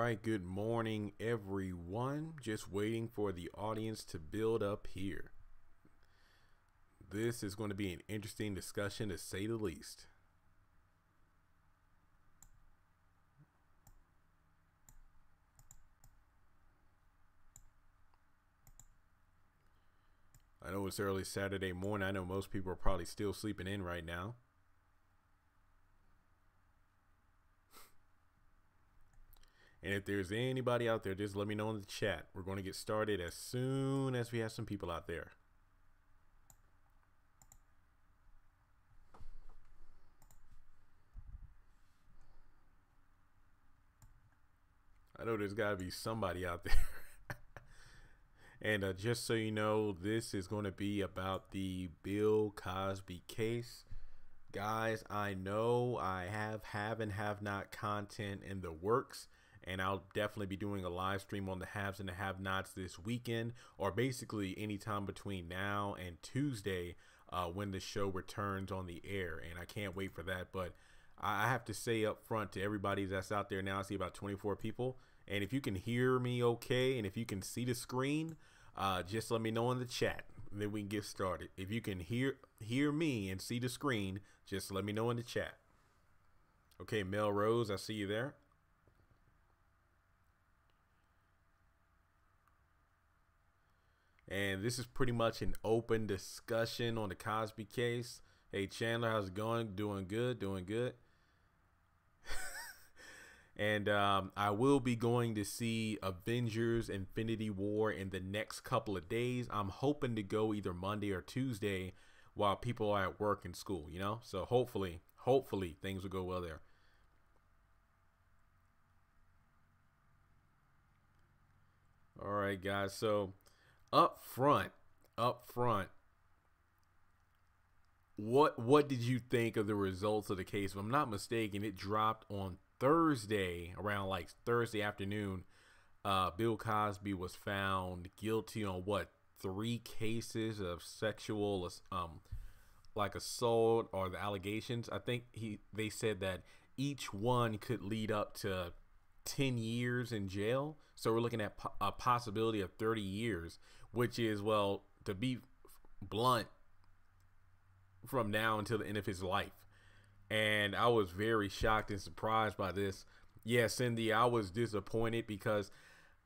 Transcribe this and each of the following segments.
right, good morning, everyone. Just waiting for the audience to build up here. This is going to be an interesting discussion, to say the least. I know it's early Saturday morning. I know most people are probably still sleeping in right now. And if there's anybody out there, just let me know in the chat. We're going to get started as soon as we have some people out there. I know there's got to be somebody out there. And just so you know, this is going to be about the Bill Cosby case. Guys, I know I have and have not content in the works, and I'll definitely be doing a live stream on the haves and the have-nots this weekend, or basically anytime between now and Tuesday when the show returns on the air, and I can't wait for that. But I have to say up front to everybody that's out there now, I see about 24 people, and if you can hear me okay, and if you can see the screen, just let me know in the chat. Then we can get started. If you can hear me and see the screen, just let me know in the chat. Okay, Melrose, I see you there. And this is pretty much an open discussion on the Cosby case. Hey, Chandler, how's it going? Doing good, doing good. And I will be going to see Avengers Infinity War in the next couple of days. I'm hoping to go either Monday or Tuesday while people are at work and school, you know? So hopefully things will go well there. All right, guys. So up front, what did you think of the results of the case? If I'm not mistaken, it dropped on Thursday, around like Thursday afternoon. Bill Cosby was found guilty on 3 cases of sexual like assault, or the allegations. I think they said that each one could lead up to 10 years in jail. So we're looking at a possibility of 30 years, which is, well, to be blunt, from now until the end of his life. And I was very shocked and surprised by this. Yeah, Cindy, I was disappointed because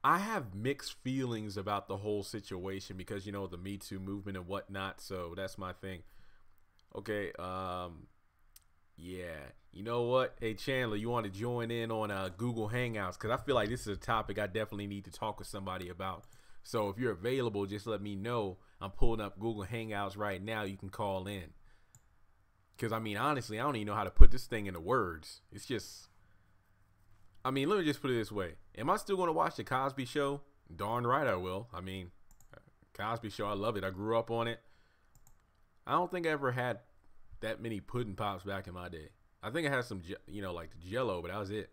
I have mixed feelings about the whole situation because, you know, the MeToo movement and whatnot. So that's my thing. Okay. Yeah. You know what? Hey, Chandler, you want to join in on Google Hangouts? Because I feel like this is a topic I definitely need to talk with somebody about. So if you're available, just let me know. I'm pulling up Google Hangouts right now. You can call in. Because, I mean, honestly, I don't even know how to put this thing into words. It's just, I mean, let me just put it this way. Am I still going to watch the Cosby Show? Darn right I will. I mean, Cosby Show, I love it. I grew up on it. I don't think I ever had that many pudding pops back in my day. I think I had some, you know, like the Jello, but that was it.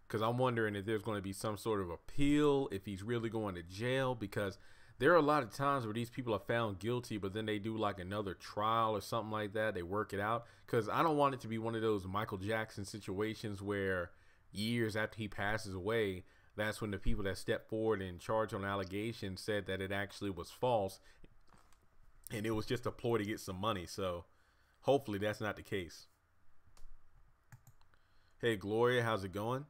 Because I'm wondering if there's going to be some sort of appeal, if he's really going to jail, because there are a lot of times where these people are found guilty, but then they do like another trial or something like that. They work it out. Because I don't want it to be one of those Michael Jackson situations where years after he passes away, that's when the people that stepped forward and charged on allegations said that it actually was false and it was just a ploy to get some money. So hopefully that's not the case. Hey, Gloria, how's it going?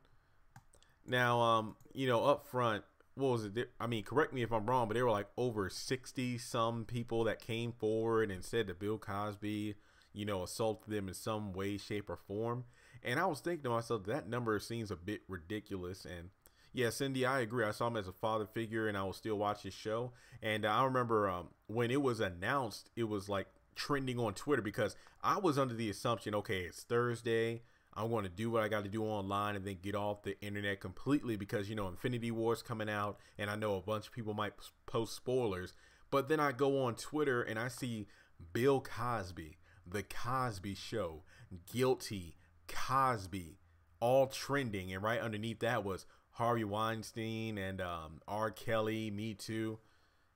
Now, you know, up front, what was it? I mean, correct me if I'm wrong, but there were like over 60 some people that came forward and said that Bill Cosby, you know, assaulted them in some way, shape, or form. And I was thinking to myself, that number seems a bit ridiculous. And yeah, Cindy, I agree. I saw him as a father figure, and I will still watch his show. And I remember when it was announced, it was like trending on Twitter because I was under the assumption, okay, it's Thursday. I'm going to do what I got to do online and then get off the internet completely because, you know, Infinity War's coming out and I know a bunch of people might post spoilers. But then I go on Twitter and I see Bill Cosby, The Cosby Show, guilty, Cosby, all trending. And right underneath that was Harvey Weinstein and R. Kelly, MeToo.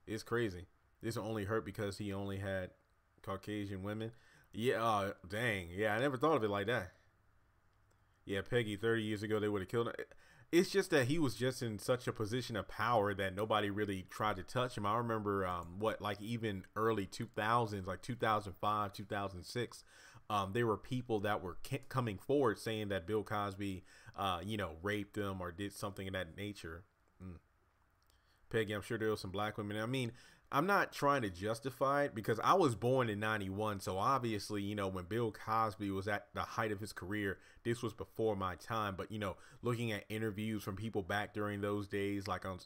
It's crazy. This only hurt because he only had Caucasian women. Yeah, dang. Yeah, I never thought of it like that. Yeah, Peggy 30 years ago they would have killed him. It's just that he was just in such a position of power that nobody really tried to touch him. I remember like even early 2000s, like 2005, 2006, there were people that were coming forward saying that Bill Cosby, raped them or did something of that nature. Mm. Peggy, I'm sure there were some black women. I mean, I'm not trying to justify it because I was born in 91. So obviously, when Bill Cosby was at the height of his career, this was before my time. But, looking at interviews from people back during those days, like on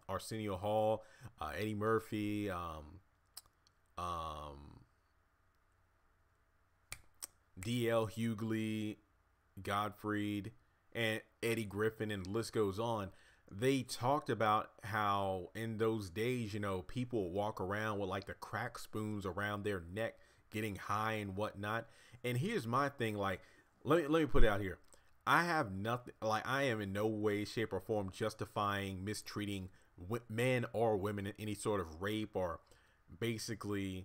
Arsenio Hall, Eddie Murphy, D.L. Hughley, Gottfried, and Eddie Griffin, and the list goes on. They talked about how in those days, people would walk around with like the crack spoons around their neck, getting high and whatnot. And here's my thing, like, let me put it out here. I have nothing, like, I am in no way, shape, or form justifying mistreating men or women in any sort of rape or basically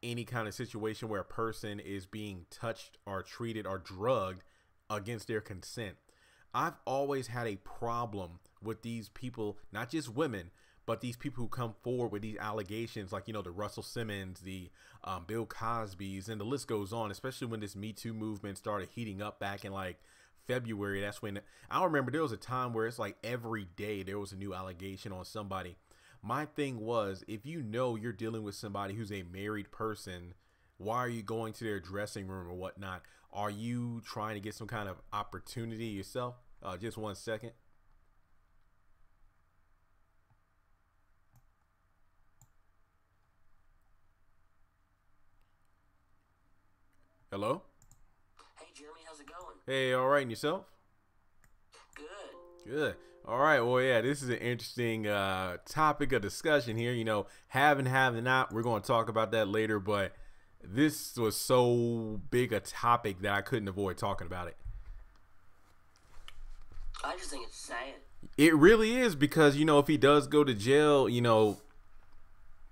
any kind of situation where a person is being touched or treated or drugged against their consent. I've always had a problem with these people, not just women, but these people who come forward with these allegations, like, the Russell Simmons, the Bill Cosbys, and the list goes on, especially when this MeToo movement started heating up back in like February. That's when I remember there was a time where it's like every day there was a new allegation on somebody. My thing was, if you're dealing with somebody who's a married person, why are you going to their dressing room or whatnot? Are you trying to get some kind of opportunity yourself? Just 1 second. Hello? Hey, Jeremy, how's it going? Hey, all right, and yourself? Good. Good. All right. Well, yeah, this is an interesting topic of discussion here. Have and not. We're going to talk about that later, but this was so big a topic that I couldn't avoid talking about it. I just think it's sad. It really is because, if he does go to jail,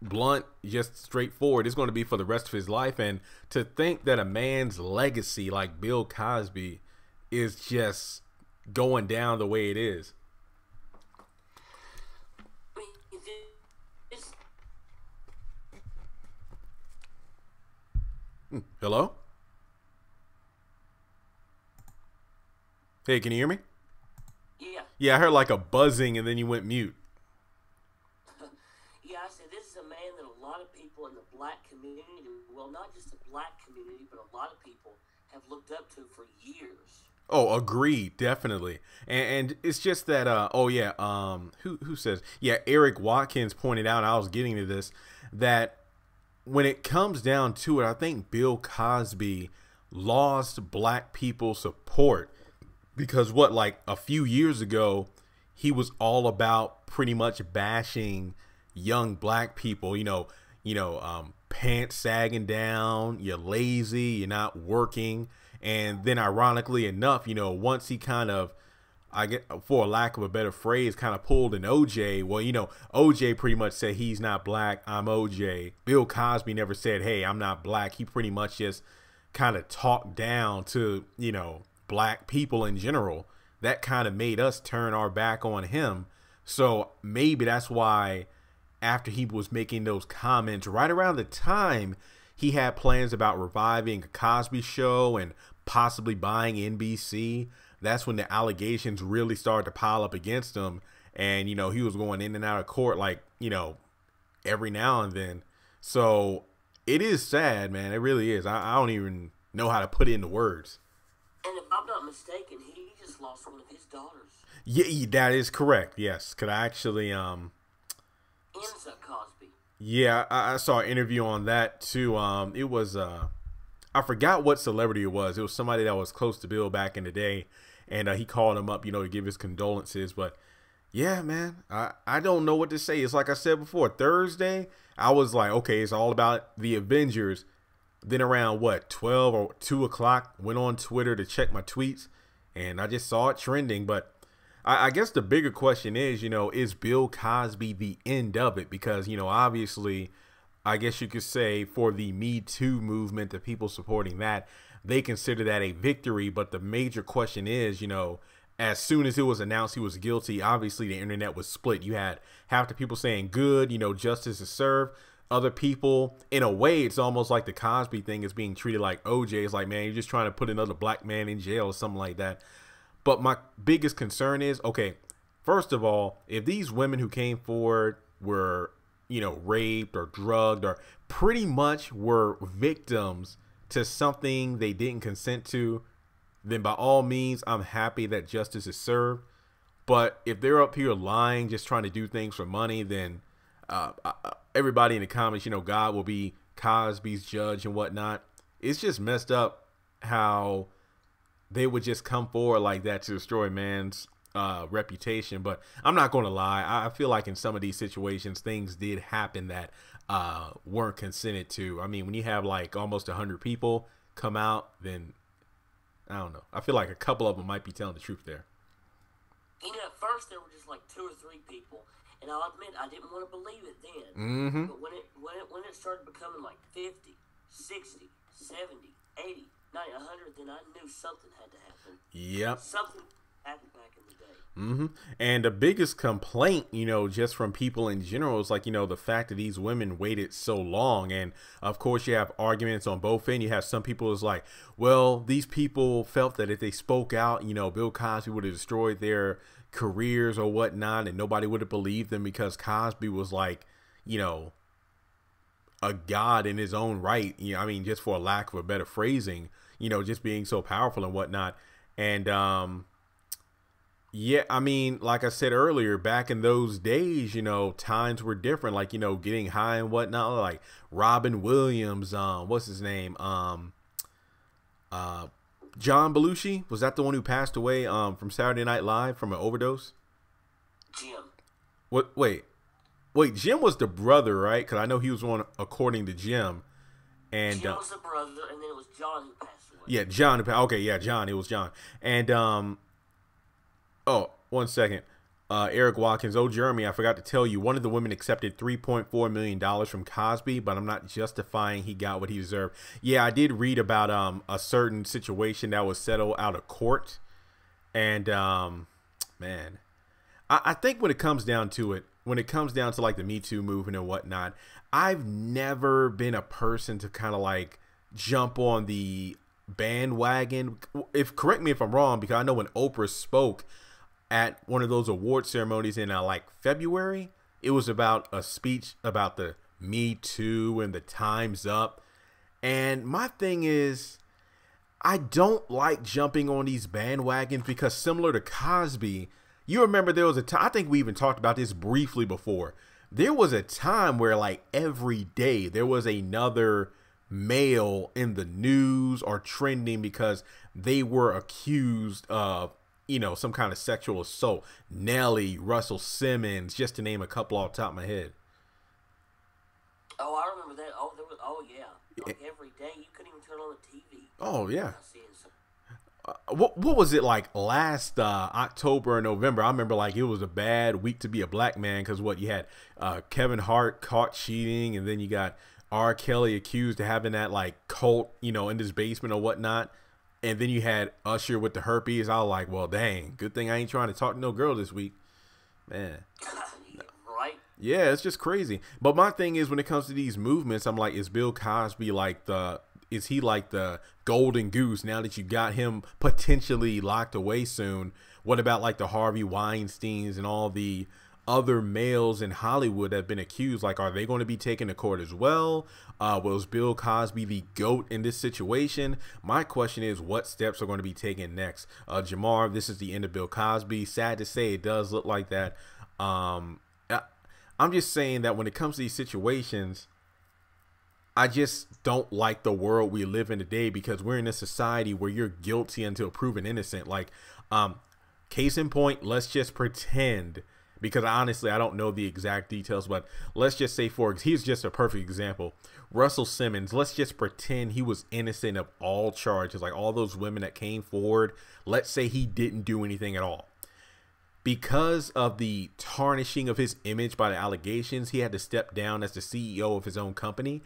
blunt, just straightforward, it's going to be for the rest of his life. And to think that a man's legacy like Bill Cosby is just going down the way it is. I mean, this... Hello? Hey, can you hear me? Yeah. Yeah, I heard like a buzzing and then you went mute. Yeah, I said this is a man that a lot of people in the black community, well, not just the black community, but a lot of people have looked up to for years. Oh, agreed, definitely. And it's just that who says, yeah, Eric Watkins pointed out, I was getting to this, that when it comes down to it, I think Bill Cosby lost black people's support because like a few years ago, he was all about pretty much bashing young black people, pants sagging down, you're lazy, you're not working. And then ironically enough, once he kind of, I get, for a lack of a better phrase, kind of pulled an OJ. Well, OJ pretty much said he's not black, I'm OJ. Bill Cosby never said, hey, I'm not black. He pretty much just kind of talked down to, black people in general. That kind of made us turn our back on him. So maybe that's why after he was making those comments, right around the time he had plans about reviving a Cosby Show and possibly buying NBC, that's when the allegations really started to pile up against him. And, he was going in and out of court like, every now and then. So it is sad, man. It really is. I don't even know how to put it into words. And if I'm not mistaken, he just lost one of his daughters. Yeah, that is correct. Yes. Could I actually, Enza Cosby. Yeah, I saw an interview on that too. It was, I forgot what celebrity it was. It was somebody that was close to Bill back in the day. And he called him up, to give his condolences. But yeah, man, I don't know what to say. It's like I said before, Thursday, I was like, okay, it's all about the Avengers. Then around 12 or 2 o'clock, went on Twitter to check my tweets and I just saw it trending. But I guess the bigger question is Bill Cosby the end of it? Because, obviously I guess you could say for the Me Too movement, the people supporting that, they consider that a victory. But the major question is, as soon as it was announced he was guilty, obviously the internet was split. You had half the people saying good, justice is served. Other people, in a way, it's almost like the Cosby thing is being treated like OJ. It's like, man, you're just trying to put another black man in jail or something like that. But my biggest concern is, okay, first of all, if these women who came forward were, raped or drugged or pretty much were victims to something they didn't consent to, then by all means, I'm happy that justice is served. But if they're up here lying, just trying to do things for money, then everybody in the comments, God will be Cosby's judge and whatnot. It's just messed up how they would just come forward like that to destroy man's reputation. But I'm not going to lie. I feel like in some of these situations, things did happen that weren't consented to. I mean, when you have like almost 100 people come out, then I don't know. I feel like a couple of them might be telling the truth there. At first there were just like 2 or 3 people. And I'll admit, I didn't want to believe it then. Mm-hmm. But when it started becoming like 50, 60, 70, 80, 90, 100, then I knew something had to happen. Yep. Something happened back in the day. Mm-hmm. And the biggest complaint, just from people in general is like, the fact that these women waited so long. And of course you have arguments on both ends. You have some people who's like, well, these people felt that if they spoke out, Bill Cosby would have destroyed their careers or whatnot, and nobody would have believed them because Cosby was like, a god in his own right. Just for a lack of a better phrasing, just being so powerful and whatnot. And yeah, like I said earlier, back in those days, times were different. Like, getting high and whatnot. Like Robin Williams, what's his name? John Belushi, was that the one who passed away from Saturday Night Live from an overdose? Jim. What? Wait, Jim was the brother, right? Because I know he was one according to Jim. And Jim was the brother, and then it was John who passed away. Yeah, John. Okay, yeah, John. It was John. And oh, 1 second. Eric Watkins, Jeremy, I forgot to tell you, one of the women accepted $3.4 million from Cosby, but I'm not justifying he got what he deserved. Yeah, I did read about a certain situation that was settled out of court. And man, I think when it comes down to it, when it comes down to like the Me Too movement and whatnot, I've never been a person to kind of like jump on the bandwagon. Correct me if I'm wrong, because I know when Oprah spoke at one of those award ceremonies in like February, it was about a speech about the Me Too and the Time's Up. And my thing is, I don't like jumping on these bandwagons because similar to Cosby, you remember there was a time, I think we even talked about this briefly before. There was a time where like every day there was another male in the news or trending because they were accused of, some kind of sexual assault. Nelly, Russell Simmons, just to name a couple off the top of my head. Oh, I remember that. Oh, yeah. Like every day, you couldn't even turn on the TV. Oh, yeah. What was it like last October and November? I remember like it was a bad week to be a black man because you had Kevin Hart caught cheating, and then you got R. Kelly accused of having that like cult, in his basement or whatnot. And then you had Usher with the herpes. I was like, well, dang, good thing I ain't trying to talk to no girl this week, man. Right? Yeah, it's just crazy. But my thing is, when it comes to these movements, I'm like, is Bill Cosby like is he like the golden goose now that you got him potentially locked away soon? What about like the Harvey Weinsteins and all the other males in Hollywood that have been accused? Like, are they going to be taken to court as well? Was Bill Cosby the GOAT in this situation? My question is, what steps are going to be taken next? Jamar, this is the end of Bill Cosby. Sad to say, it does look like that. I'm just saying that when it comes to these situations, I just don't like the world we live in today, because we're in a society where you're guilty until proven innocent. Like, case in point, let's just pretend, because honestly, I don't know the exact details, but let's just say he's just a perfect example. Russell Simmons, let's just pretend he was innocent of all charges, like all those women that came forward. Let's say he didn't do anything at all. because of the tarnishing of his image by the allegations, he had to step down as the CEO of his own company.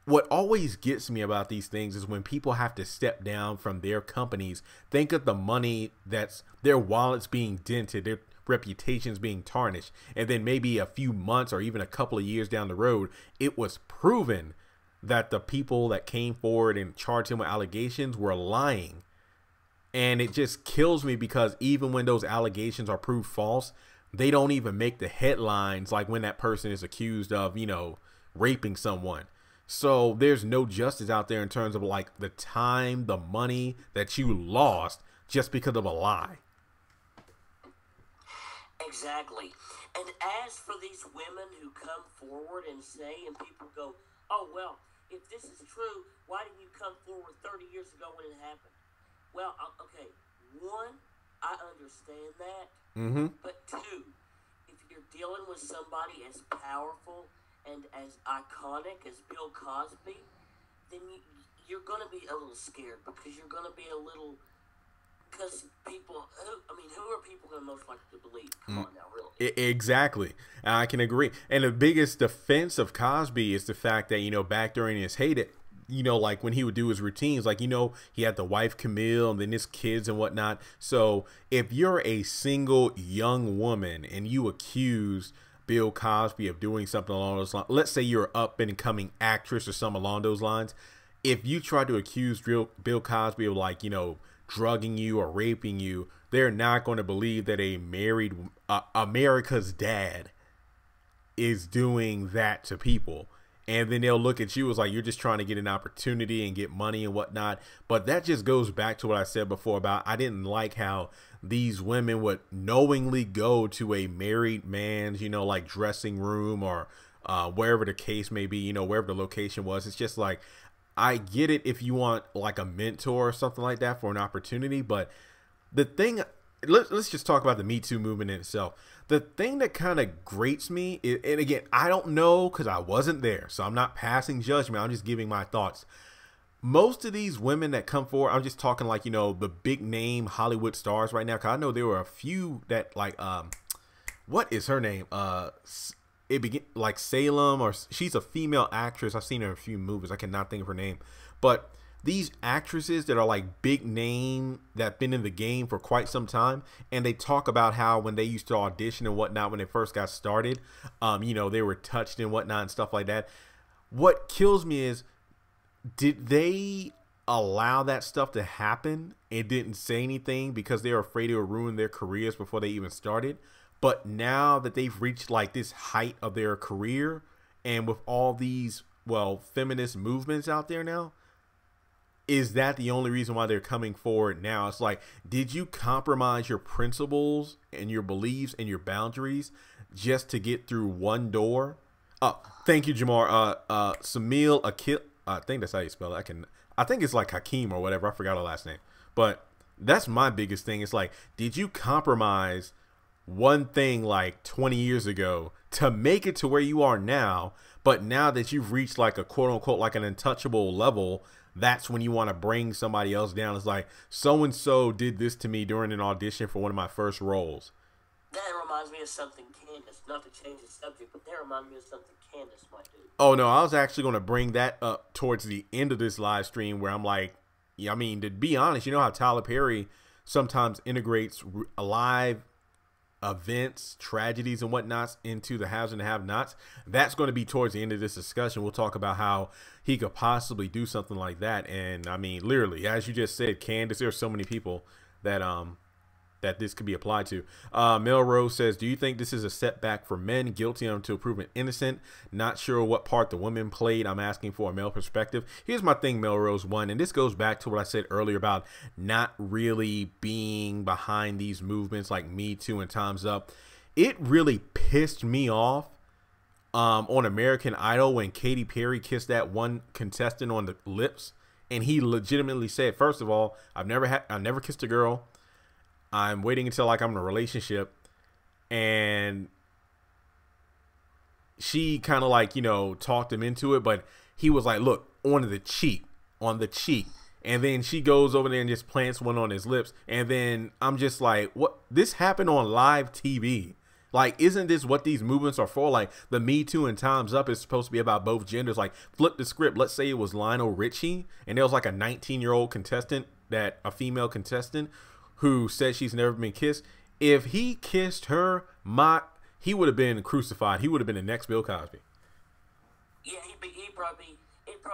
What always gets me about these things is when people have to step down from their companies, think of the money that's their wallets being dented, their reputations being tarnished, and then maybe a few months or even a couple of years down the road, it was proven that the people that came forward and charged him with allegations were lying. And it just kills me because even when those allegations are proved false, they don't even make the headlines like when that person is accused of, you know, raping someone. So there's no justice out there in terms of like the time, the money that you lost just because of a lie. Exactly. And as for these women who come forward and say, and people go, oh, well, if this is true, why didn't you come forward 30 years ago when it happened? Well, okay, one, I understand that. Mm-hmm. But two, if you're dealing with somebody as powerful and as iconic as Bill Cosby, then you're going to be a little scared because you're going to be a little... Because people, who are people going to most likely to believe? Come on now, really. Exactly. I can agree. And the biggest defense of Cosby is the fact that, you know, back during his heyday, you know, like when he would do his routines, like, you know, he had the wife Camille and then his kids and whatnot. So if you're a single young woman and you accuse Bill Cosby of doing something along those lines, let's say you're an up and coming actress or something along those lines. If you try to accuse Bill Cosby of, like, you know, drugging you or raping you, they're not going to believe that a married America's dad is doing that to people. And then they'll look at you as like you're just trying to get an opportunity and get money and whatnot. But that just goes back to what I said before about I didn't like how these women would knowingly go to a married man's, you know, like dressing room or wherever the case may be, you know, wherever the location was. It's just like, I get it if you want like a mentor or something like that for an opportunity. But the thing, let's just talk about the Me Too movement in itself. The thing that kind of grates me, and again, I don't know because I wasn't there, so I'm not passing judgment. I'm just giving my thoughts. Most of these women that come forward, I'm just talking like, you know, the big name Hollywood stars right now. Cause I know there were a few that like, what is her name? It begin like Salem, or she's a female actress. I've seen her in a few movies. I cannot think of her name, but these actresses that are like big name that been in the game for quite some time, and they talk about how when they used to audition and whatnot when they first got started, you know, they were touched and whatnot and stuff like that. What kills me is, did they allow that stuff to happen and didn't say anything because they were afraid it would ruin their careers before they even started? But now that they've reached like this height of their career, and with all these, well, feminist movements out there now, is that the only reason why they're coming forward now? It's like, did you compromise your principles and your beliefs and your boundaries just to get through one door? Thank you, Jamar. Samil Akil, I think that's how you spell it. I think it's like Hakeem or whatever. I forgot her last name. But that's my biggest thing. It's like, did you compromise one thing like 20 years ago to make it to where you are now? But now that you've reached like a quote unquote like an untouchable level, that's when you want to bring somebody else down. It's like, so and so did this to me during an audition for one of my first roles. That reminds me of something Candace, not to change the subject, but that reminds me of something Candace might do. Oh no, I was actually going to bring that up towards the end of this live stream, where I'm like, yeah, I mean, to be honest, you know how Tyler Perry sometimes integrates live events, tragedies and whatnots into the haves and the have-nots. That's going to be towards the end of this discussion. We'll talk about how he could possibly do something like that. And I mean, literally, as you just said, Candace, there's so many people that that this could be applied to. Melrose says, do you think this is a setback for men guilty until proven innocent? Not sure what part the women played. I'm asking for a male perspective. Here's my thing, Melrose one, and this goes back to what I said earlier about not really being behind these movements like Me Too and Time's Up. It really pissed me off on American Idol when Katy Perry kissed that one contestant on the lips, and he legitimately said, first of all, I've never kissed a girl. I'm waiting until like I'm in a relationship. And she kind of like, you know, talked him into it, but he was like, look, on the cheek. And then she goes over there and just plants one on his lips. And then I'm just like, what? This happened on live TV. Like, isn't this what these movements are for? Like, the Me Too and Time's Up is supposed to be about both genders. Like, flip the script. Let's say it was Lionel Richie, and there was like a 19-year-old contestant, a female contestant, who said she's never been kissed. If he kissed her, he would have been crucified. He would have been the next Bill Cosby. Yeah, it'd probably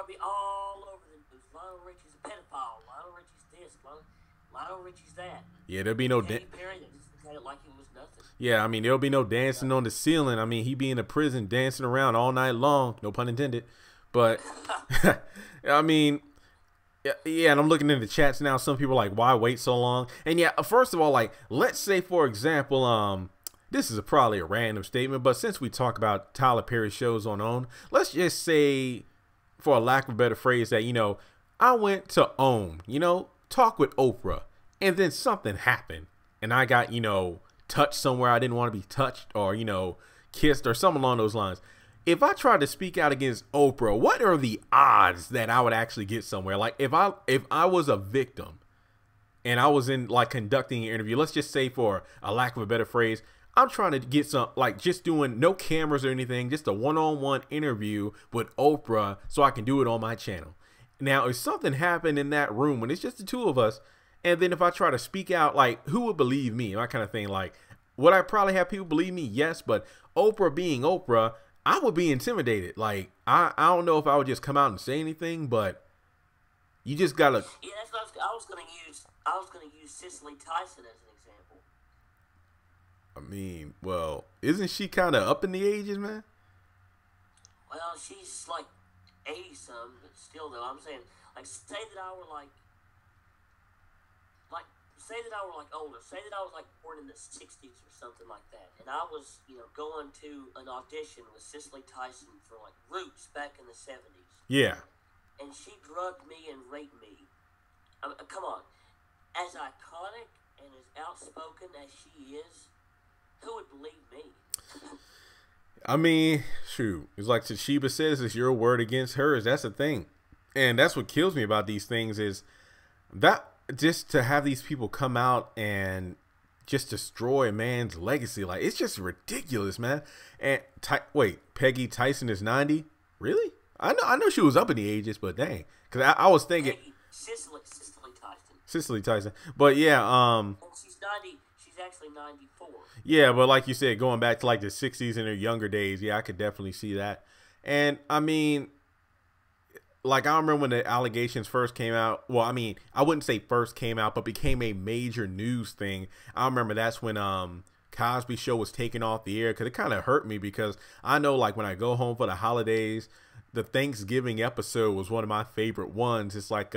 be all over the news. Lionel Richie's a pedophile. Lionel Richie's this. Lionel Richie's that. Yeah, there'd be no Perry just had it like it was nothing. Yeah, I mean, there'll be no dancing on the ceiling. I mean, he be in a prison dancing around all night long. No pun intended. But, I mean, yeah, and I'm looking in the chats now. Some people are like, why wait so long? And yeah, first of all, like, let's say, for example, this is probably a random statement, but since we talk about Tyler Perry shows on OWN, let's just say, for a lack of a better phrase, that, I went to OWN, talk with Oprah, and then something happened, and I got, touched somewhere I didn't want to be touched, or, kissed, or something along those lines. If I tried to speak out against Oprah, what are the odds that I would actually get somewhere? Like, if I was a victim, and I was in, like, conducting an interview, let's just say, for a lack of a better phrase, I'm trying to get some, like, just doing no cameras or anything, just a one-on-one interview with Oprah so I can do it on my channel. Now, if something happened in that room when it's just the two of us, and then if I try to speak out, like, who would believe me? That kind of thing. Like, would I probably have people believe me? Yes, but Oprah being Oprah, I would be intimidated. Like, I don't know if I would just come out and say anything, but you just gotta. Yeah, that's what I was gonna use Cicely Tyson as an example. I mean, well, isn't she kind of up in the ages, man? Well, she's like 80-some, but still, though, I'm saying, like, say that I were older. Say that I was, like, born in the 60s or something like that. And I was, going to an audition with Cicely Tyson for, like, Roots back in the 70s. Yeah. And she drugged me and raped me. I mean, come on. As iconic and as outspoken as she is, who would believe me? I mean, shoot. It's like Toshiba says, it's your word against hers. That's the thing. And that's what kills me about these things is that just to have these people come out and just destroy a man's legacy. Like, it's just ridiculous, man. And wait, Peggy Tyson is 90? Really? I know she was up in the ages, but dang. Because I was thinking. Cicely Tyson. Cicely Tyson. But yeah, and she's 90. She's actually 94. Yeah, but like you said, going back to like the 60s and her younger days, yeah, I could definitely see that. And I mean, like, I remember when the allegations first came out. Well, I mean, I wouldn't say first came out, but became a major news thing. I remember that's when Cosby Show was taken off the air, because it kind of hurt me, because I know, like, when I go home for the holidays, the Thanksgiving episode was one of my favorite ones. It's like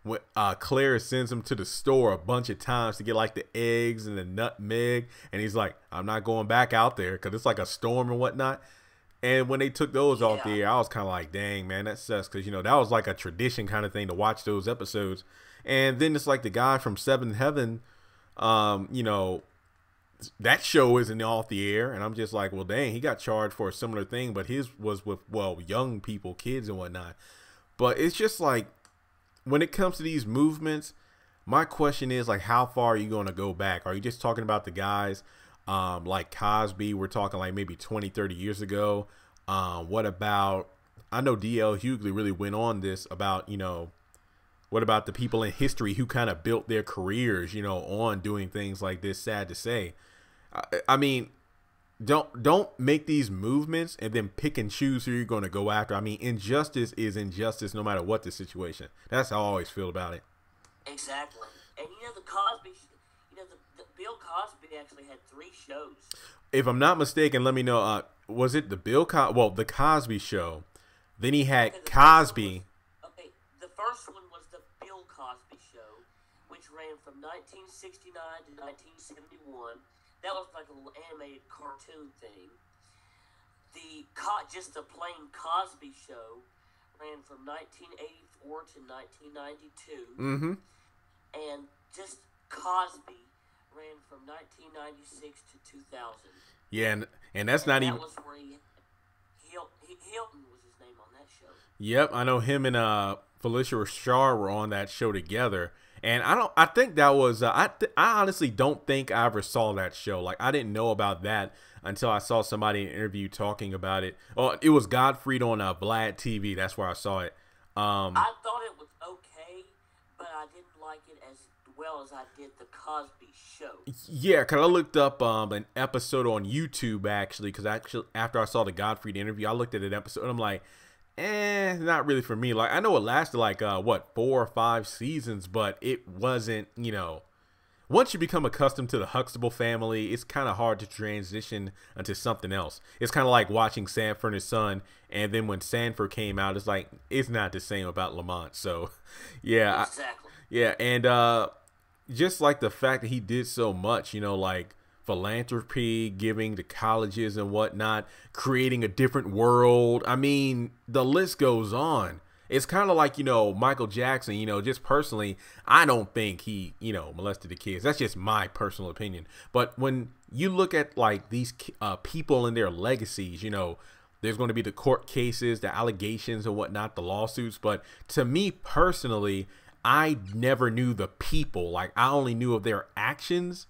when Claire sends him to the store a bunch of times to get like the eggs and the nutmeg, and he's like, I'm not going back out there because it's like a storm and whatnot. And when they took those off the air, I was kind of like, dang, man, that sucks, because that was like a tradition kind of thing to watch those episodes. And then it's like the guy from Seventh Heaven, that show isn't off the air, and I'm just like, well, dang, he got charged for a similar thing, but his was with, well, young people, kids and whatnot. But it's just like, when it comes to these movements, my question is, like, how far are you going to go back? Are you just talking about the guys like Cosby? We're talking like maybe 20, 30 years ago. What about, I know D.L. Hughley really went on this about, what about the people in history who kind of built their careers, on doing things like this? Sad to say. I mean, don't make these movements and then pick and choose who you're going to go after. I mean, injustice is injustice no matter what the situation. That's how I always feel about it. Exactly. And the Cosby, the Bill Cosby actually had 3 shows. If I'm not mistaken, let me know. Was it the the Cosby Show? Then he had Cosby. The first one was the Bill Cosby Show, which ran from 1969 to 1971. That was like a little animated cartoon thing. Just the plain Cosby Show ran from 1984 to 1992. Mm-hmm. And just Cosby ran from 1996 to 2000. Yeah, and that's not even. That was where Hilton was his name on that show. Yep, I know him and Felicia Rashad were on that show together. And I think that was, I honestly don't think I ever saw that show. Like, I didn't know about that until I saw somebody in an interview talking about it. Oh, it was Godfrey on Vlad TV. That's where I saw it. I thought it was okay, but I didn't like it as well as I did the Cosby Show. Yeah, because I looked up an episode on YouTube, actually, because after I saw the Godfrey interview, I looked at an episode, and I'm like, not really for me. Like, I know it lasted like 4 or 5 seasons, but it wasn't, once you become accustomed to the Huxtable family, it's kind of hard to transition into something else. It's kind of like watching Sanford and Son, and then when Sanford came out, it's like, it's not the same about Lamont. So yeah, Exactly. and just like the fact that he did so much, like philanthropy, giving to colleges and whatnot, creating a different world. I mean, the list goes on. It's kind of like, Michael Jackson, just personally, I don't think he, molested the kids. That's just my personal opinion. But when you look at like these people and their legacies, there's going to be the court cases, the allegations and whatnot, the lawsuits. But to me personally, I never knew the people. Like, I only knew of their actions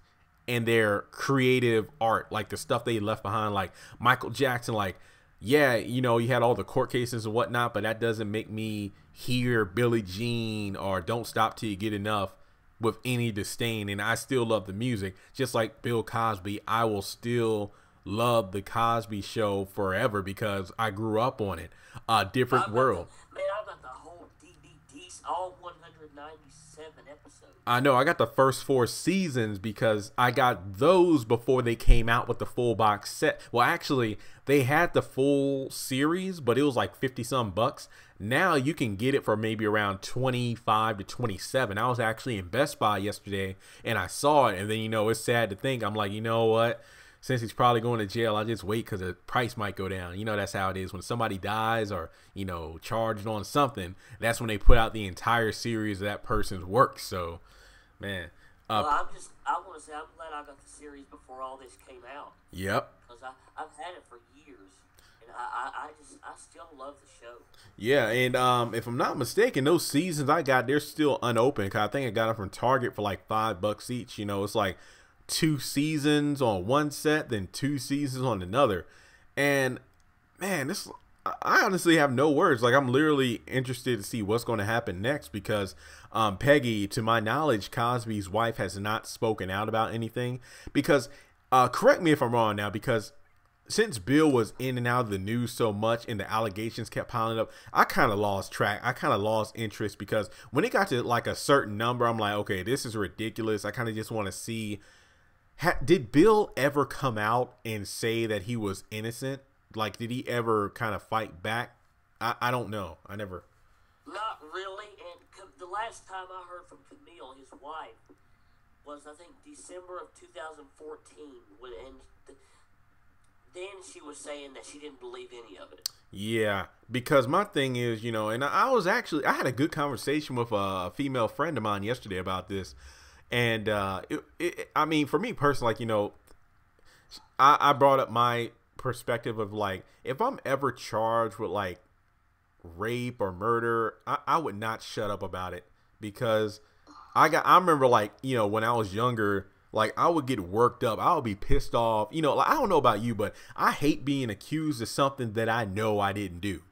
and their creative art, like the stuff they left behind. Like Michael Jackson, like, yeah, you had all the court cases and whatnot, but that doesn't make me hear Billie Jean or Don't Stop Till You Get Enough with any disdain. And I still love the music. Just like Bill Cosby, I will still love the Cosby Show forever because I grew up on it. A different world. Man, I got the whole DVDs, all 197 episodes. I know, I got the first 4 seasons because I got those before they came out with the full box set. Well, actually, they had the full series, but it was like 50 some bucks. Now you can get it for maybe around 25 to 27. I was actually in Best Buy yesterday and I saw it, and then it's sad to think, I'm like, you know what? Since he's probably going to jail, I'll just wait because the price might go down. That's how it is. When somebody dies or, charged on something, that's when they put out the entire series of that person's work. So, man. Well, I want to say I'm glad I got the series before all this came out. Yep. Because I've had it for years, and I still love the show. Yeah, and if I'm not mistaken, those seasons I got, they're still unopened. Cause I think I got them from Target for like $5 each. It's like 2 seasons on one set, then 2 seasons on another. And man, I honestly have no words. Like, I'm literally interested to see what's going to happen next because Peggy, to my knowledge, Cosby's wife, has not spoken out about anything. Because correct me if I'm wrong now, because since Bill was in and out of the news so much and the allegations kept piling up, I kind of lost track. I kind of lost interest because when it got to like a certain number, I'm like, okay, this is ridiculous. I kind of just want to see, did Bill ever come out and say that he was innocent? Like, did he ever kind of fight back? I don't know. I never. Not really. And the last time I heard from Camille, his wife, was I think December of 2014. Then she was saying that she didn't believe any of it. Yeah, because my thing is, and I had a good conversation with a female friend of mine yesterday about this. And I mean, for me personally, like, I brought up my perspective of like, if I'm ever charged with like rape or murder, I would not shut up about it because I remember like, when I was younger, like I would get worked up. I would be pissed off. Like, I don't know about you, but I hate being accused of something that I know I didn't do.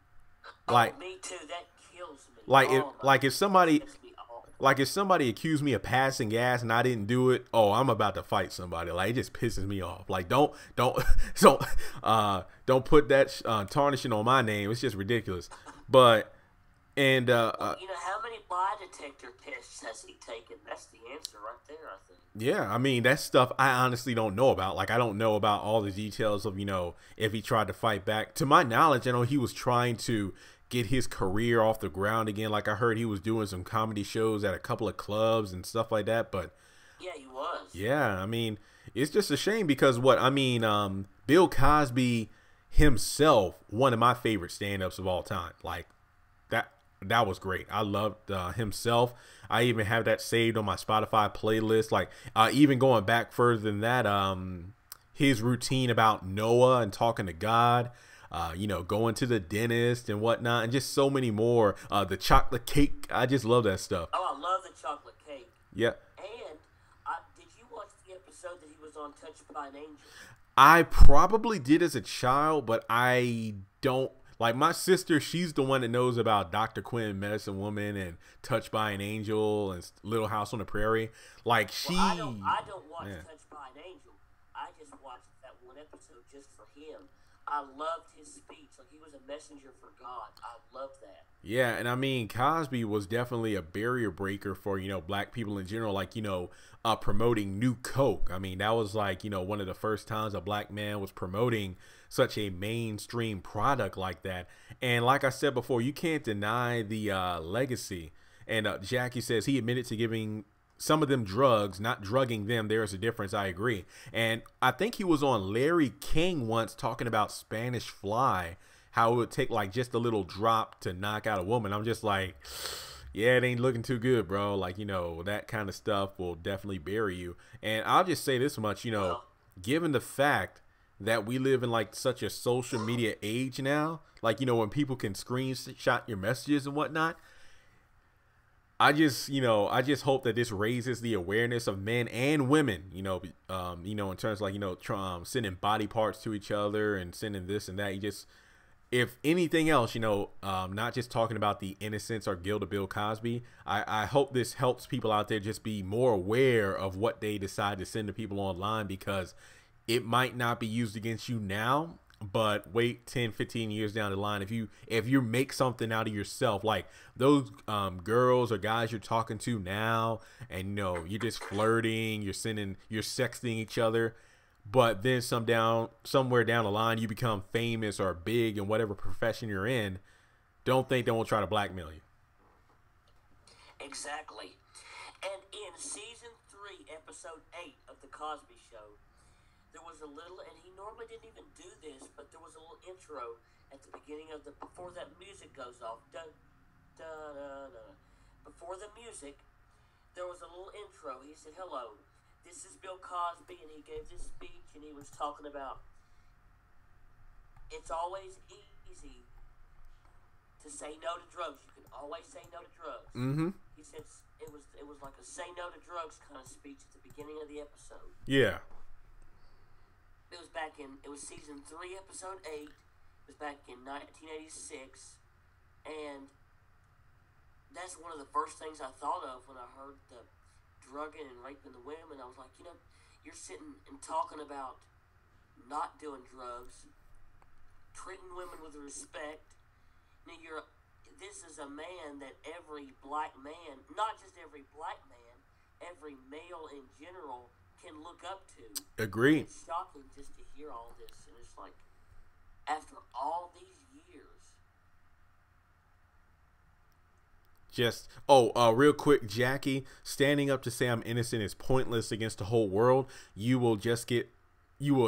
Like, me too. That kills me. Like if somebody accused me of passing gas and I didn't do it, oh, I'm about to fight somebody. Like, it just pisses me off. Like, don't put that tarnishing on my name. It's just ridiculous. But how many lie detector tests has he taken? That's the answer right there, I think. Yeah, I mean, that's stuff I honestly don't know about. Like, I don't know about all the details of, if he tried to fight back. To my knowledge, I know he was trying to get his career off the ground again. Like, I heard he was doing some comedy shows at a couple of clubs and stuff like that. But yeah, he was. Yeah, I mean, it's just a shame because Bill Cosby himself, one of my favorite stand-ups of all time. Like, that was great. I loved himself. I even have that saved on my Spotify playlist. Like, even going back further than that, his routine about Noah and talking to God. you know, going to the dentist and whatnot, and just so many more. The chocolate cake, I just love that stuff. Oh, I love the chocolate cake. Yeah. And did you watch the episode that he was on Touched by an Angel? I probably did as a child, but I don't. Like my sister, she's the one that knows about Dr. Quinn, Medicine Woman, and Touched by an Angel, and Little House on the Prairie. Like she, I don't watch Touched by an Angel. I just watched that one episode just for him. I loved his speech. Like he was a messenger for God. I loved that. Yeah, and I mean, Cosby was definitely a barrier breaker for, you know, black people in general, like, you know, promoting New Coke. I mean, that was like, you know, one of the first times a black man was promoting such a mainstream product like that. And like I said before, you can't deny the legacy. And Jackie says he admitted to giving some of them drugs, not drugging them. There's a difference. I agree. And I think he was on Larry King once talking about Spanish Fly, how it would take like just a little drop to knock out a woman. I'm just like, yeah, it ain't looking too good, bro. Like, you know, that kind of stuff will definitely bury you. And I'll just say this much, you know, given the fact that we live in like such a social media age now, like, you know, when people can screenshot your messages and whatnot, I just hope that this raises the awareness of men and women, you know, in terms of like, you know, sending body parts to each other and sending this and that. You just, if anything else, you know, not just talking about the innocence or guilt of Bill Cosby, I hope this helps people out there just be more aware of what they decide to send to people online, because it might not be used against you now, but wait 10, 15 years down the line, if you make something out of yourself, like those girls or guys you're talking to now, and you know, you're just flirting, you're sexting each other, but then somewhere down the line you become famous or big in whatever profession you're in, don't think they won't try to blackmail you. Exactly. And in season 3, episode 8 of the Cosby Show, there was a little, and he normally didn't even do this, but there was a little intro at the beginning of before that music goes off. Dun, dun, dun, dun. Before the music, there was a little intro. He said, "Hello, this is Bill Cosby," and he gave this speech, and he was talking about it's always easy to say no to drugs. You can always say no to drugs. Mm-hmm. He said it was like a say no to drugs kind of speech at the beginning of the episode. Yeah. It was season 3, episode 8. It was back in 1986, and that's one of the first things I thought of when I heard the drugging and raping the women. I was like, you know, you're sitting and talking about not doing drugs, treating women with respect. Now this is a man that every black man, not just every black man, every male in general can look up to. Agreed. It's shocking just to hear all this, and it's like, after all these years. Just real quick, Jackie, standing up to say I'm innocent is pointless against the whole world. You will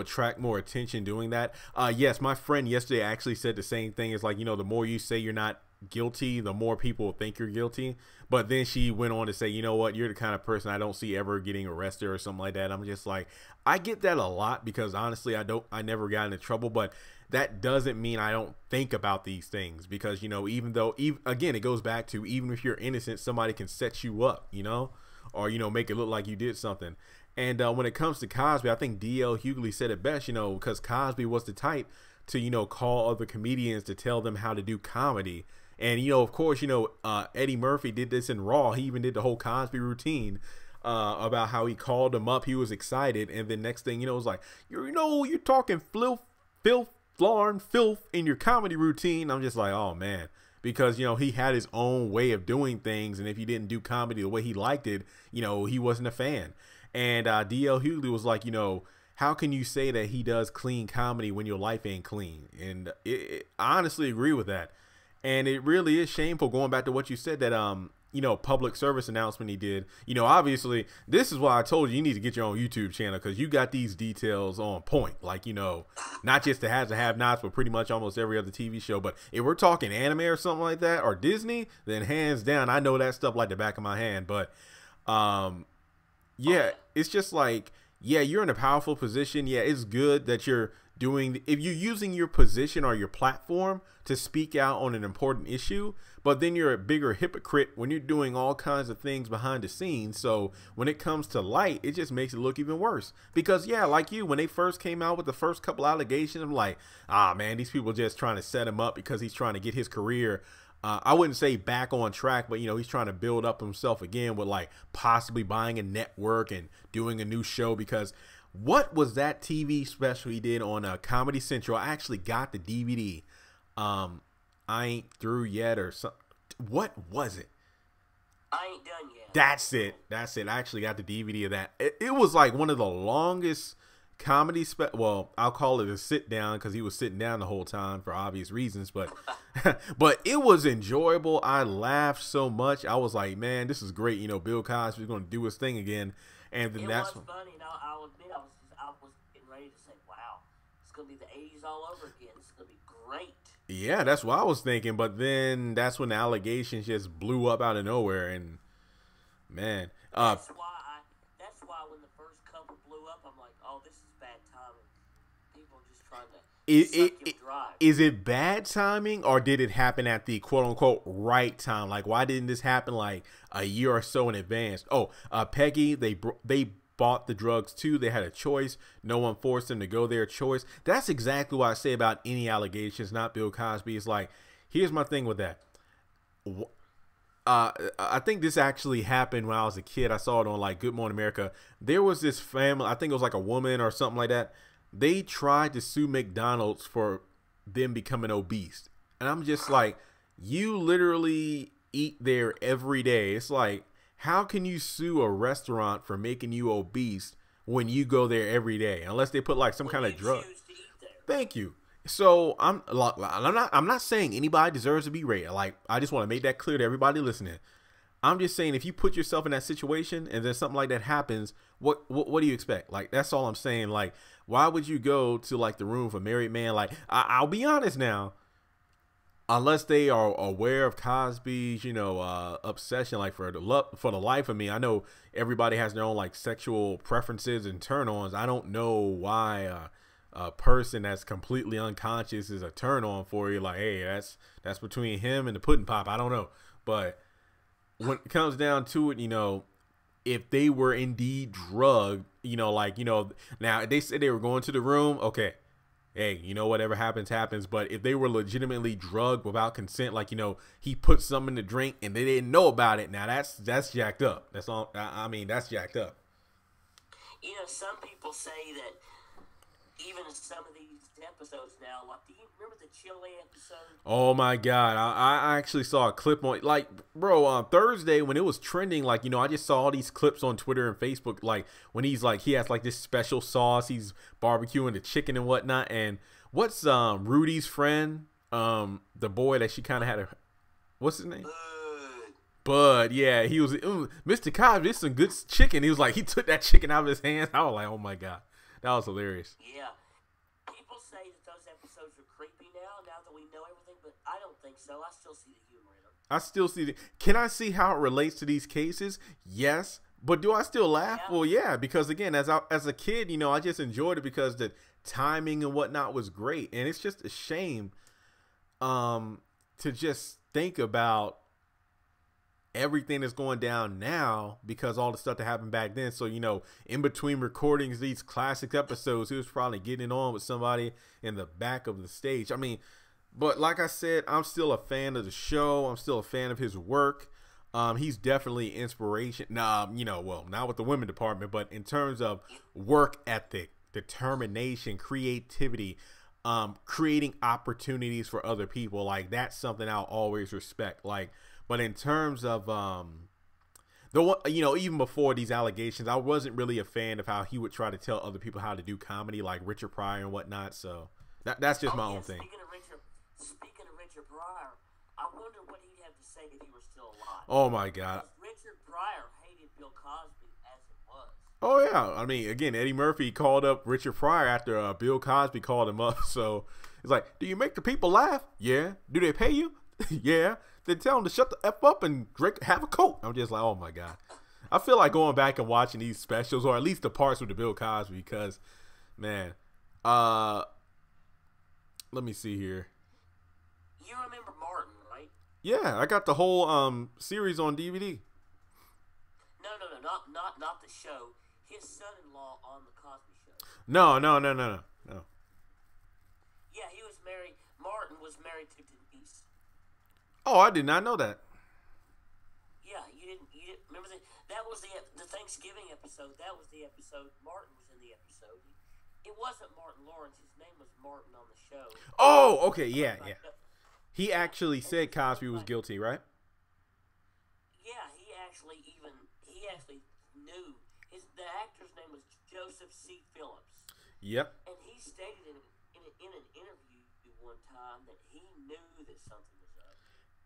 attract more attention doing that. Yes, my friend yesterday actually said the same thing. It's like, you know, the more you say you're not guilty, the more people will think you're guilty. But then she went on to say, you know what, you're the kind of person I don't see ever getting arrested or something like that. I'm just like, I get that a lot, because honestly, I never got into trouble, but that doesn't mean I don't think about these things, because, you know, again, it goes back to, even if you're innocent, somebody can set you up, you know, or, you know, make it look like you did something. And when it comes to Cosby, I think D.L. Hughley said it best, you know, because Cosby was the type to, you know, call other comedians to tell them how to do comedy. And, you know, of course, you know, Eddie Murphy did this in Raw. He even did the whole Cosby routine about how he called him up. He was excited. And then next thing, you know, it was like, you're talking filth in your comedy routine. I'm just like, oh, man. Because, you know, he had his own way of doing things. And if he didn't do comedy the way he liked it, you know, he wasn't a fan. And D.L. Hughley was like, you know, how can you say that he does clean comedy when your life ain't clean? And I honestly agree with that. And it really is shameful, going back to what you said, that, you know, public service announcement he did. You know, obviously, this is why I told you need to get your own YouTube channel, because you got these details on point. Like, you know, not just the haves and have-nots, but pretty much almost every other TV show. But if we're talking anime or something like that, or Disney, then hands down, I know that stuff like the back of my hand. But, yeah, it's just like, yeah, you're in a powerful position. Yeah, it's good that you're if you're using your position or your platform to speak out on an important issue, but then you're a bigger hypocrite when you're doing all kinds of things behind the scenes. So when it comes to light, it just makes it look even worse. Because yeah, like you, when they first came out with the first couple allegations, I'm like, ah man, these people just trying to set him up because he's trying to get his career, I wouldn't say back on track, but he's trying to build up himself again with like possibly buying a network and doing a new show. Because what was that TV special he did on Comedy Central? I actually got the DVD. I ain't through yet or something. What was it? I ain't done yet. That's it. I actually got the DVD of that. It was like one of the longest comedy well, I'll call it a sit down because he was sitting down the whole time for obvious reasons, but but it was enjoyable. I laughed so much. I was like, man, this is great. Bill Cosby's going to do his thing again. And then that's funny. I'll admit I was getting ready to say, wow, it's going to be the 80s all over again. It's going to be great. Yeah, that's what I was thinking. But then that's when the allegations just blew up out of nowhere. And man, that's why when the first couple blew up, I'm like, oh, this is bad timing. People are just trying to suck him dry. Is it bad timing, or did it happen at the quote unquote right time? Like, why didn't this happen like a year or so in advance? Oh, Peggy, they bought the drugs too. They had a choice. No one forced them to go their choice. That's exactly what I say about any allegations, not Bill Cosby. It's like, here's my thing with that. I think this actually happened when I was a kid. I saw it on like Good Morning America. There was this family, I think it was like a woman or something like that. They tried to sue McDonald's for them becoming obese. And I'm just like, you literally eat there every day. It's like, how can you sue a restaurant for making you obese when you go there every day? Unless they put like some kind of drug. Thank you. So I'm not saying anybody deserves to be rated. Like, I just want to make that clear to everybody listening. I'm just saying, if you put yourself in that situation and then something like that happens, what do you expect? Like, that's all I'm saying. Like, why would you go to like the room of a married man? Like, I'll be honest now. Unless they are aware of Cosby's, obsession, like for the life of me, I know everybody has their own like sexual preferences and turn-ons. I don't know why a person that's completely unconscious is a turn-on for you. Like, hey, that's between him and the pudding pop. I don't know, but when it comes down to it, if they were indeed drugged, now they said they were going to the room, okay. Hey, whatever happens, happens. But if they were legitimately drugged without consent, like, he put something in the drink and they didn't know about it. Now that's jacked up. That's all. I mean, that's jacked up. Some people say that even in some of these episodes now, like, do you remember the Chile episode? Oh my God. I actually saw a clip on, like, bro, on Thursday when it was trending, like, I just saw all these clips on Twitter and Facebook, like, when he's like, he has like this special sauce, he's barbecuing the chicken and whatnot. And what's Rudy's friend, the boy that she kind of had what's his name? Bud, yeah, he was, Mr. Cosby, this is some good chicken. He was like, he took that chicken out of his hands. I was like, oh my God. That was hilarious. Yeah. People say that those episodes are creepy now that we know everything, but I don't think so. I still see the humor in them. I still see can I see how it relates to these cases? Yes. But do I still laugh? Yeah. Well, yeah, because again, as a kid, I just enjoyed it because the timing and whatnot was great. And it's just a shame to just think about everything that's going down now because all the stuff that happened back then. So, in between recordings, these classic episodes, he was probably getting on with somebody in the back of the stage. I mean, but like I said, I'm still a fan of the show. I'm still a fan of his work. He's definitely inspiration. Well, not with the women department, but in terms of work ethic, determination, creativity, creating opportunities for other people. Like, that's something I'll always respect. Like, but in terms of, even before these allegations, I wasn't really a fan of how he would try to tell other people how to do comedy, like Richard Pryor and whatnot. So that's just my own thing. Speaking of Richard Pryor, I wonder what he'd have to say if he were still alive. Oh my God. Richard Pryor hated Bill Cosby as it was. Oh yeah. I mean, again, Eddie Murphy called up Richard Pryor after Bill Cosby called him up. So it's like, do you make the people laugh? Yeah. Do they pay you? Yeah. Then tell them to shut the F up and have a Coke. I'm just like, oh my God. I feel like going back and watching these specials, or at least the parts with the Bill Cosby, because, man, Let me see here. You remember Martin, right? Yeah, I got the whole series on DVD. No, not the show. His son-in-law on the Cosby Show. No. Yeah, he was married. Martin was married to Denise. Oh, I did not know that. Yeah, you didn't remember that was the Thanksgiving episode. That was the episode. Martin was in the episode. It wasn't Martin Lawrence. His name was Martin on the show. Oh, okay, yeah. He actually said Cosby was guilty, right? Yeah, he actually knew. The actor's name was Joseph C. Phillips. Yep. And he stated in an interview one time that he knew that something was up.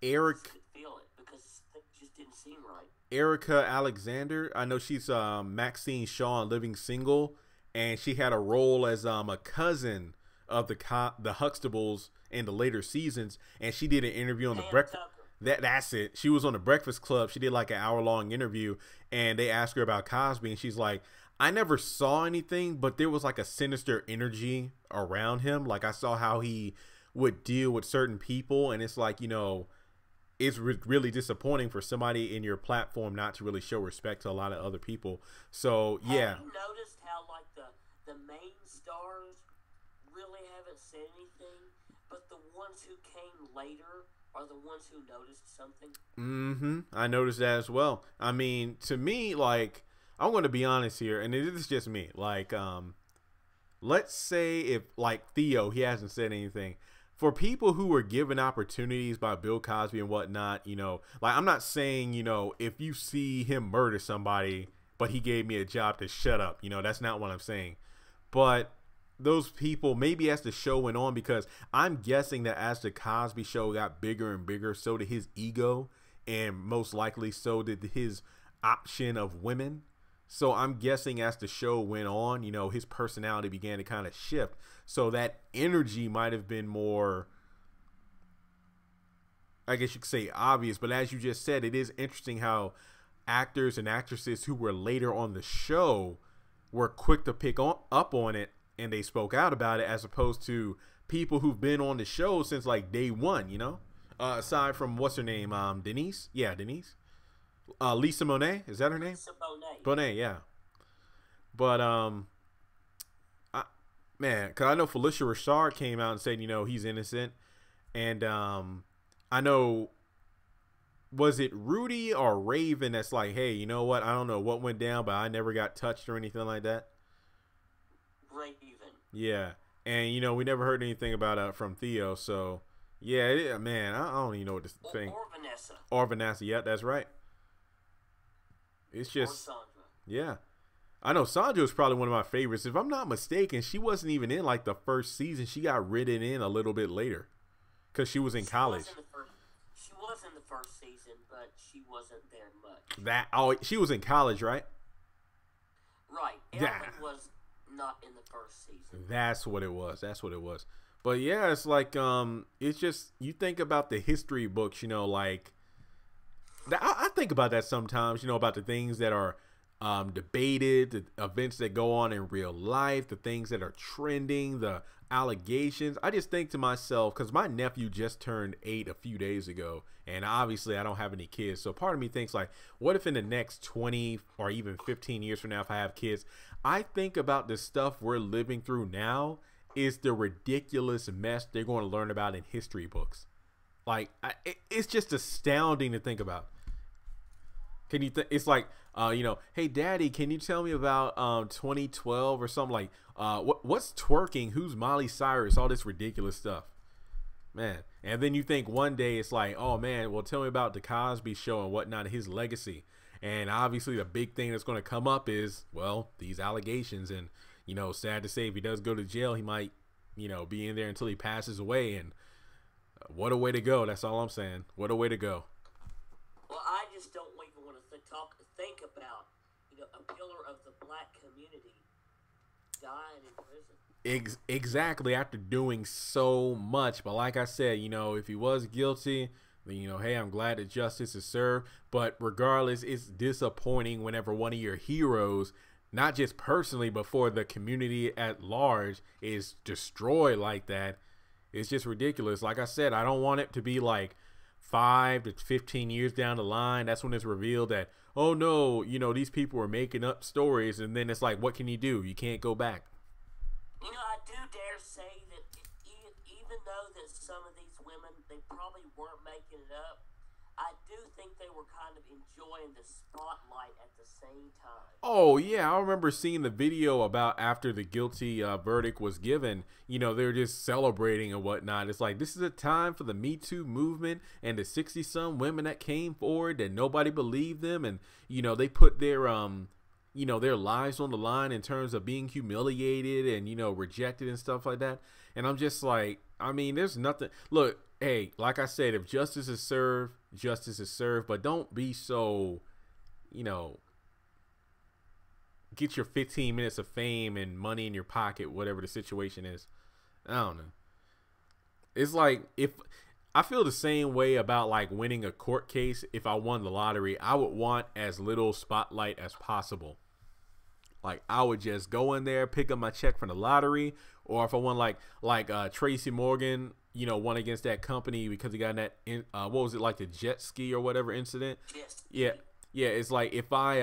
Eric He could feel it because it just didn't seem right. Erica Alexander, I know she's Maxine Shaw in Living Single, and she had a role as a cousin of the Huxtables in the later seasons, and she did an interview on the Breakfast. That's it. She was on the Breakfast Club. She did like an hour-long interview, and they asked her about Cosby, and she's like, I never saw anything, but there was like a sinister energy around him. Like I saw how he would deal with certain people, and it's like, you know, it's really disappointing for somebody in your platform not to really show respect to a lot of other people. So yeah. Have you noticed how like the main stars really haven't said anything, but the ones who came later are the ones who noticed something? Mm-hmm. I noticed that as well. I mean, to me, like, I'm going to be honest here, and this is just me. Like, let's say if, like, Theo, he hasn't said anything. For people who were given opportunities by Bill Cosby and whatnot, you know, like, I'm not saying, you know, if you see him murder somebody, but he gave me a job to shut up, you know, that's not what I'm saying. But those people, maybe as the show went on, because I'm guessing that as the Cosby Show got bigger and bigger, so did his ego, and most likely so did his option of women. So I'm guessing as the show went on, you know, his personality began to kind of shift. So that energy might have been more, I guess you could say, obvious. But as you just said, it is interesting how actors and actresses who were later on the show were quick to pick up on it, and they spoke out about it, as opposed to people who've been on the show since like day one, you know, aside from what's her name? Denise. Yeah, Denise. Lisa Monet. Is that her name? Lisa Bonet. Bonet, yeah. But, man, cause I know Felicia Rashad came out and said, you know, he's innocent. And, I know, was it Rudy or Raven that's like, hey, you know what? I don't know what went down, but I never got touched or anything like that. Raven. Yeah, and you know we never heard anything about from Theo, so yeah, man, I don't even know what to think. Or Vanessa. Or Vanessa, yeah, that's right. It's just, or Sandra. Yeah, I know Sandra was probably one of my favorites. If I'm not mistaken, she wasn't even in like the first season. She got written in a little bit later because she was in college. She was in the first season, but she wasn't there much. She was in college, right? Right. Ellen was not in the first season. That's what it was. But yeah, it's like it's just, you think about the history books, you know, like I think about that sometimes, you know, about the things that are debated, the events that go on in real life, the things that are trending, the allegations. I just think to myself, because my nephew just turned 8 a few days ago, and obviously I don't have any kids, so part of me thinks like, what if in the next 20 or even 15 years from now, if I have kids, I think about the stuff we're living through now is the ridiculous mess they're going to learn about in history books. Like, it's just astounding to think about. Can you it's like, you know, hey daddy, can you tell me about 2012 or something, like what's twerking, who's Miley Cyrus, all this ridiculous stuff, man. And then you think one day it's like, oh man, well, tell me about the Cosby Show and whatnot, his legacy. And obviously the big thing that's going to come up is, well, these allegations. And, you know, sad to say, if he does go to jail, he might, you know, be in there until he passes away. And what a way to go. That's all I'm saying. What a way to go. Well, I just don't even want to think about, you know, a pillar of the black community dying in prison. Exactly, after doing so much. But like I said, you know, if he was guilty, then, you know, hey, I'm glad that justice is served. But regardless, it's disappointing whenever one of your heroes, not just personally, but for the community at large, is destroyed like that. It's just ridiculous. Like I said, I don't want it to be like 5 to 15 years down the line. That's when it's revealed that, oh no, these people are making up stories, and then it's like, what can you do? You can't go back. I do dare say that even though that some of these women, they probably weren't making it up, I do think they were kind of enjoying the spotlight at the same time. Oh yeah, I remember seeing the video about after the guilty verdict was given. They're just celebrating and whatnot. It's like, this is a time for the MeToo movement and the 60-some women that came forward that nobody believed them, and they put their their lives on the line in terms of being humiliated and rejected and stuff like that. And I'm just like, there's nothing. Look, hey, like I said, if justice is served, justice is served. But don't be so, get your 15 minutes of fame and money in your pocket, whatever the situation is. I don't know. It's like, if I feel the same way about like winning a court case. If I won the lottery, I would want as little spotlight as possible. Like, I would just go in there, pick up my check from the lottery, or if I won like Tracy Morgan, won against that company because he got in that what was it, like the jet ski or whatever incident? Yes. Yeah. Yeah, it's like if I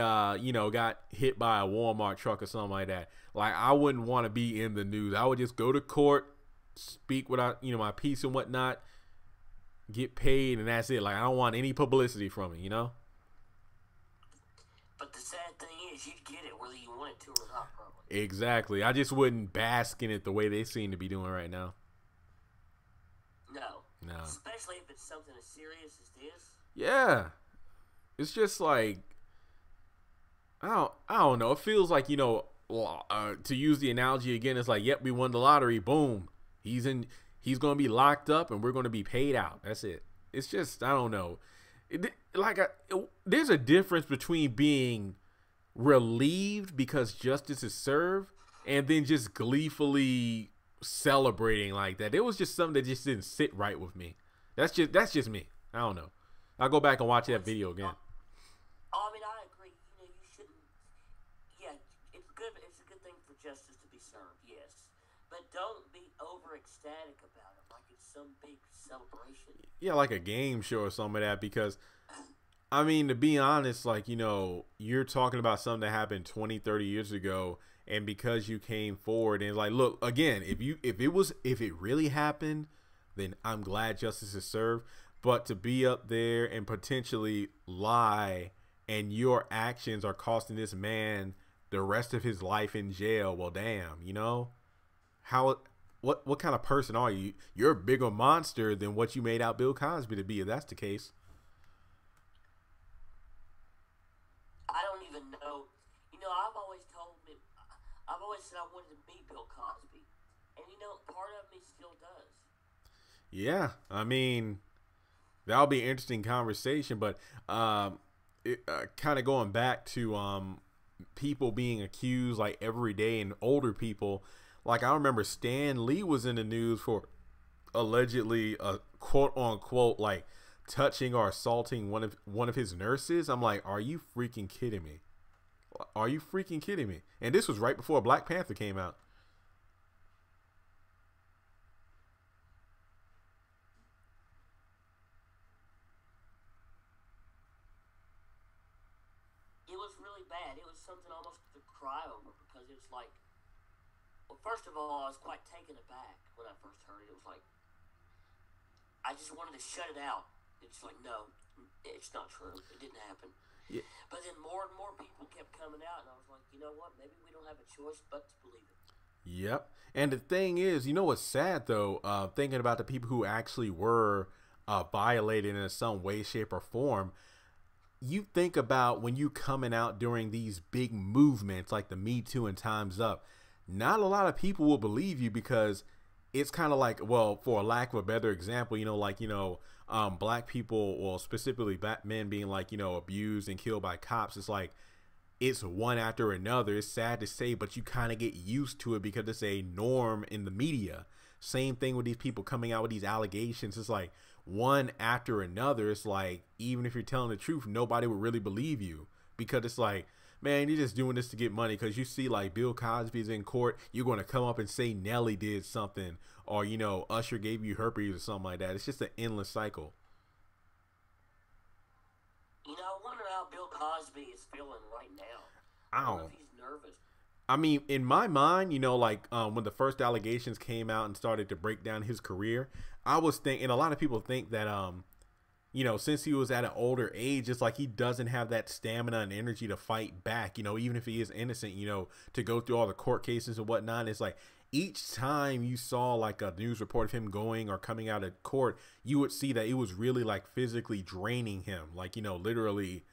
got hit by a Walmart truck or something like that, like I wouldn't want to be in the news. I would just go to court, speak without my piece and whatnot, get paid, and that's it. Like, I don't want any publicity from it, But the sad thing is, you'd get it whether you wanted to or not, probably. Exactly. I just wouldn't bask in it the way they seem to be doing right now. No. Especially if it's something as serious as this. Yeah. It's just like, I don't know. It feels like, to use the analogy again, it's like, yep, we won the lottery. Boom. He's going to be locked up and we're going to be paid out. That's it. It's just, I don't know. There's a difference between being relieved because justice is served and then just gleefully celebrating like that. It was just something that just didn't sit right with me. That's just me. I don't know. I'll go back and watch that video again. I agree. You shouldn't. Yeah, it's good. It's a good thing for justice to be served. Yes, but don't be over ecstatic about it like it's some big celebration. Yeah, like a game show or something like that. Because, to be honest, like, you're talking about something that happened 20, 30 years ago, and because you came forward and like, look, again, if it really happened, then I'm glad justice is served. But to be up there and potentially lie and your actions are costing this man the rest of his life in jail, well, damn, what kind of person are you? You're a bigger monster than what you made out Bill Cosby to be, if that's the case. I don't even know. I've always said I wanted to meet Bill Cosby. And, part of me still does. Yeah, that'll be an interesting conversation, but kind of going back to people being accused like every day, and older people. Like, I remember Stan Lee was in the news for allegedly quote unquote like touching or assaulting one of his nurses. I'm like, are you freaking kidding me? Are you freaking kidding me? And this was right before Black Panther came out. It was really bad. It was something almost to cry over, because it's like, well, first of all, I was quite taken aback when I first heard it. It was like, I just wanted to shut it out. It's like, no, it's not true. It didn't happen. Yeah. But then more and more people kept coming out, and I was like, you know what? Maybe we don't have a choice but to believe it. Yep. And the thing is, what's sad though, thinking about the people who actually were violated in some way, shape, or form. You think about when you coming out during these big movements like the Me Too and Time's Up, not a lot of people will believe you, because it's kind of like, well, for a lack of a better example, black people, well, specifically black men being like, abused and killed by cops. It's like, it's one after another. It's sad to say, but you kind of get used to it because it's a norm in the media. Same thing with these people coming out with these allegations. It's like one after another. It's like, even if you're telling the truth, nobody would really believe you, because it's like, man, you're just doing this to get money. Because you see, like, Bill Cosby's in court, you're going to come up and say Nelly did something, or Usher gave you herpes or something like that. It's just an endless cycle. I wonder how Bill Cosby is feeling right now. I I don't. wonder if he's nervous. I mean, in my mind, when the first allegations came out and started to break down his career, I was thinking, and a lot of people think that, since he was at an older age, it's like he doesn't have that stamina and energy to fight back, even if he is innocent, to go through all the court cases and whatnot. It's like each time you saw like a news report of him going or coming out of court, you would see that it was really like physically draining him, like, literally,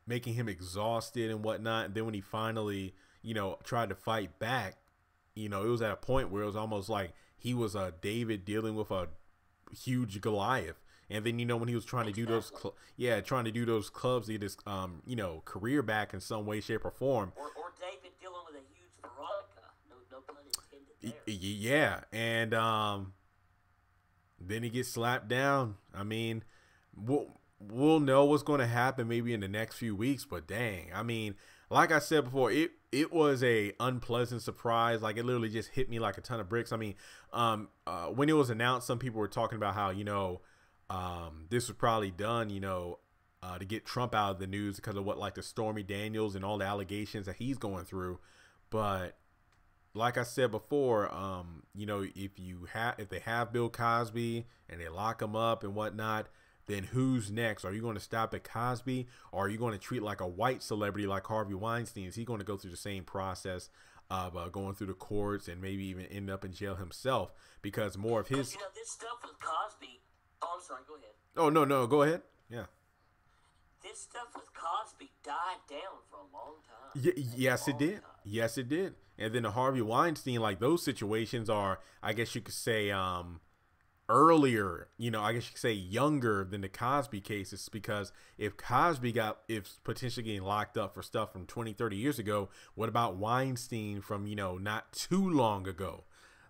making him exhausted and whatnot. And then when he finally, tried to fight back, it was at a point where it was almost like he was a David dealing with a huge Goliath. And then, when he was trying to do those, trying to do those clubs to get his, career back in some way, shape, or form. Or David dealing with a huge Veronica. No pun intended there. Yeah. And then he gets slapped down. I mean, we'll know what's going to happen maybe in the next few weeks, but dang, I mean, like I said before, it was a unpleasant surprise. Like, it literally just hit me like a ton of bricks. I mean, when it was announced, some people were talking about how, this was probably done, to get Trump out of the news because of what, like, the Stormy Daniels and all the allegations that he's going through. But like I said before, if they have Bill Cosby and they lock him up and whatnot, then who's next? Are you going to stop at Cosby, or are you going to treat like a white celebrity like Harvey Weinstein? Is he going to go through the same process of going through the courts and maybe even end up in jail himself? Because more of his... this stuff with Cosby... Oh, I'm sorry, go ahead. Oh, no, go ahead. Yeah. This stuff with Cosby died down for a long time. Yes, it did. Yes, it did. And then the Harvey Weinstein, like, those situations are, I guess you could say, earlier, I guess you could say younger than the Cosby cases, because if Cosby is potentially getting locked up for stuff from 20, 30 years ago, what about Weinstein from, not too long ago?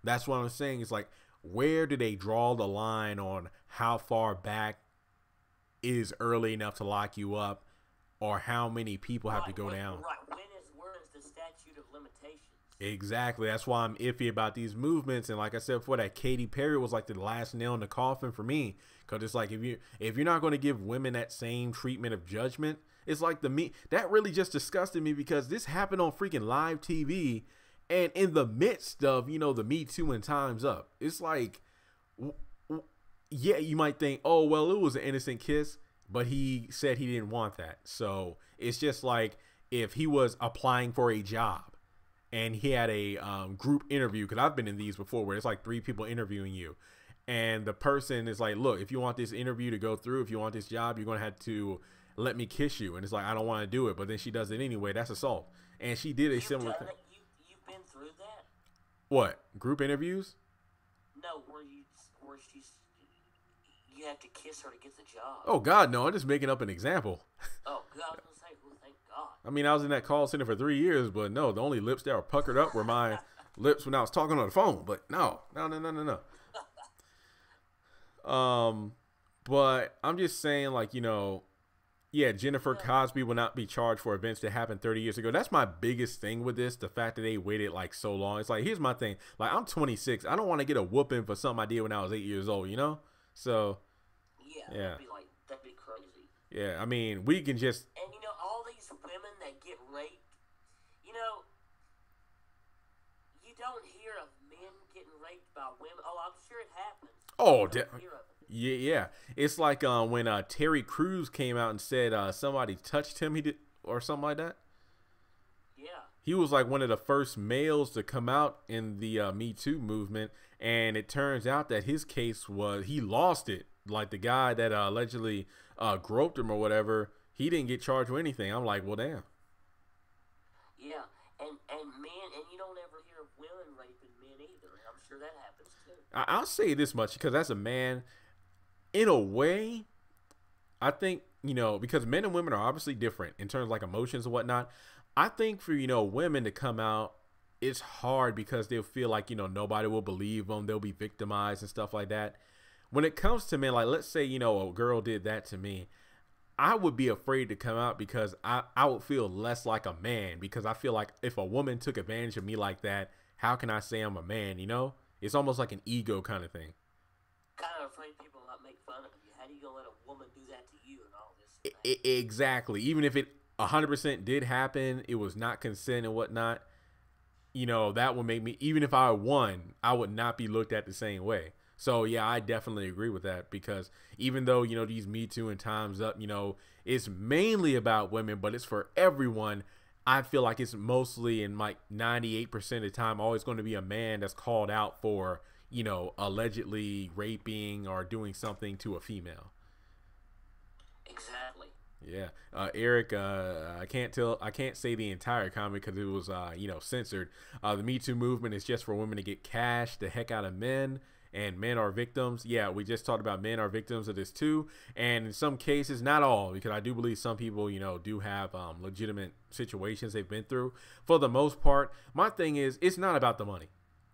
That's what I'm saying. It's like, where do they draw the line on how far back is early enough to lock you up, or how many people have to go down? Right. Where is the statute of limitations? Exactly. That's why I'm iffy about these movements. And like I said before, that Katy Perry was like the last nail in the coffin for me, because it's like, if you're not going to give women that same treatment of judgment, it's like that really just disgusted me, because this happened on freaking live TV and in the midst of, the MeToo and Time's Up. It's like, yeah, you might think, oh, well, it was an innocent kiss, but he said he didn't want that. So it's just like if he was applying for a job and he had a group interview, because I've been in these before where it's like 3 people interviewing you, and the person is like, look, if you want this interview to go through, if you want this job, you're going to have to let me kiss you. And it's like, I don't want to do it, but then she does it anyway. That's assault. And she did a similar thing. You've been through that? What? Group interviews? No, where you have to kiss her to get the job. Oh, God, no. I'm just making up an example. Oh, God, I was going to say, well, thank God. I mean, I was in that call center for 3 years, but no, the only lips that were puckered up were my lips when I was talking on the phone. But no. But I'm just saying, like, yeah, Jennifer Cosby will not be charged for events that happened 30 years ago. That's my biggest thing with this, the fact that they waited like so long. It's like, here's my thing. Like, I'm 26. I don't want to get a whooping for something I did when I was 8 years old, So, yeah. That'd be crazy. Yeah, I mean, we can just... And, all these women that get raped, you don't hear of men getting raped by women. Oh, I'm sure it happens. Oh, yeah. It's like when Terry Crews came out and said somebody touched him, or something like that. Yeah. He was like one of the first males to come out in the Me Too movement, and it turns out that his case he lost it. Like, the guy that allegedly groped him or whatever, he didn't get charged with anything. I'm like, well, damn. Yeah, and men, and you don't ever hear of women raping men either. I'm sure that happens too. I'll say this much, because as a man, in a way, I think, because men and women are obviously different in terms of like emotions and whatnot. I think for, women to come out, it's hard because they'll feel like, nobody will believe them. They'll be victimized and stuff like that. When it comes to men, like, let's say, a girl did that to me, I would be afraid to come out, because I would feel less like a man, because I feel like if a woman took advantage of me like that, how can I say I'm a man? You know, it's almost like an ego kind of thing. Kind of afraid people might make fun of you. How do you gonna let a woman do that to you and all this? Exactly. Even if it 100% did happen, it was not consent and whatnot. You know, that would make me, even if I won, I would not be looked at the same way. So yeah, I definitely agree with that, because even though, you know, these Me Too and Time's Up, you know, it's mainly about women, but it's for everyone. I feel like it's mostly, in like 98% of the time, always going to be a man that's called out for, you know, allegedly raping or doing something to a female. Exactly. Yeah, Eric. I can't say the entire comment because it was, you know, censored. The Me Too movement is just for women to get cash the heck out of men, and men are victims. Yeah, we just talked about men are victims of this too, and in some cases, not all, because I do believe some people, you know, do have legitimate situations they've been through. For the most part, my thing is, it's not about the money.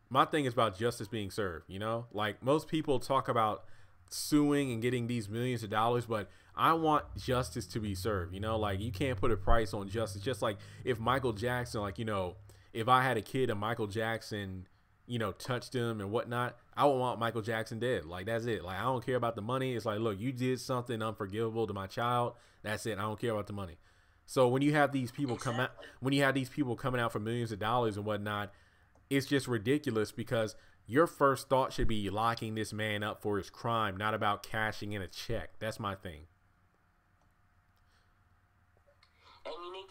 My thing is about justice being served. You know, like most people talk about suing and getting these millions of dollars, but I want justice to be served. You know, like you can't put a price on justice. Just like if Michael Jackson, like, you know, if I had a kid and Michael Jackson, you know, touched him and whatnot, I would want Michael Jackson dead. Like, that's it. Like, I don't care about the money. It's like, look, you did something unforgivable to my child. That's it. I don't care about the money. So when you have these people come out, when you have these people coming out for millions of dollars and whatnot, it's just ridiculous, because your first thought should be locking this man up for his crime, not about cashing in a check. That's my thing. And you need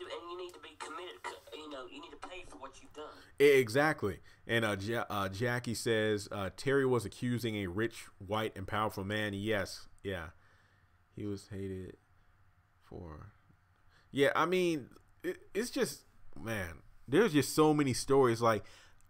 to be committed. You know, you need to pay for what you've done. Exactly. And Jackie says Terry was accusing a rich, white, and powerful man. Yes, yeah, he was hated for. Yeah, I mean, it's just, man, there's just so many stories. Like,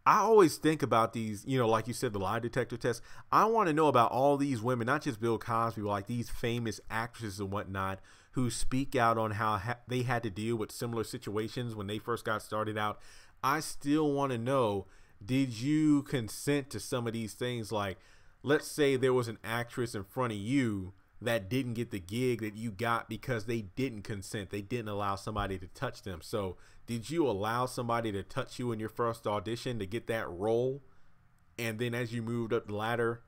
I always think about these, you know, like you said, the lie detector test. I want to know about all these women, not just Bill Cosby, but like these famous actresses and whatnot, who speak out on how they had to deal with similar situations when they first got started out. I still want to know, did you consent to some of these things? Like, let's say there was an actress in front of you that didn't get the gig that you got because they didn't consent. They didn't allow somebody to touch them. So did you allow somebody to touch you in your first audition to get that role? And then as you moved up the ladder,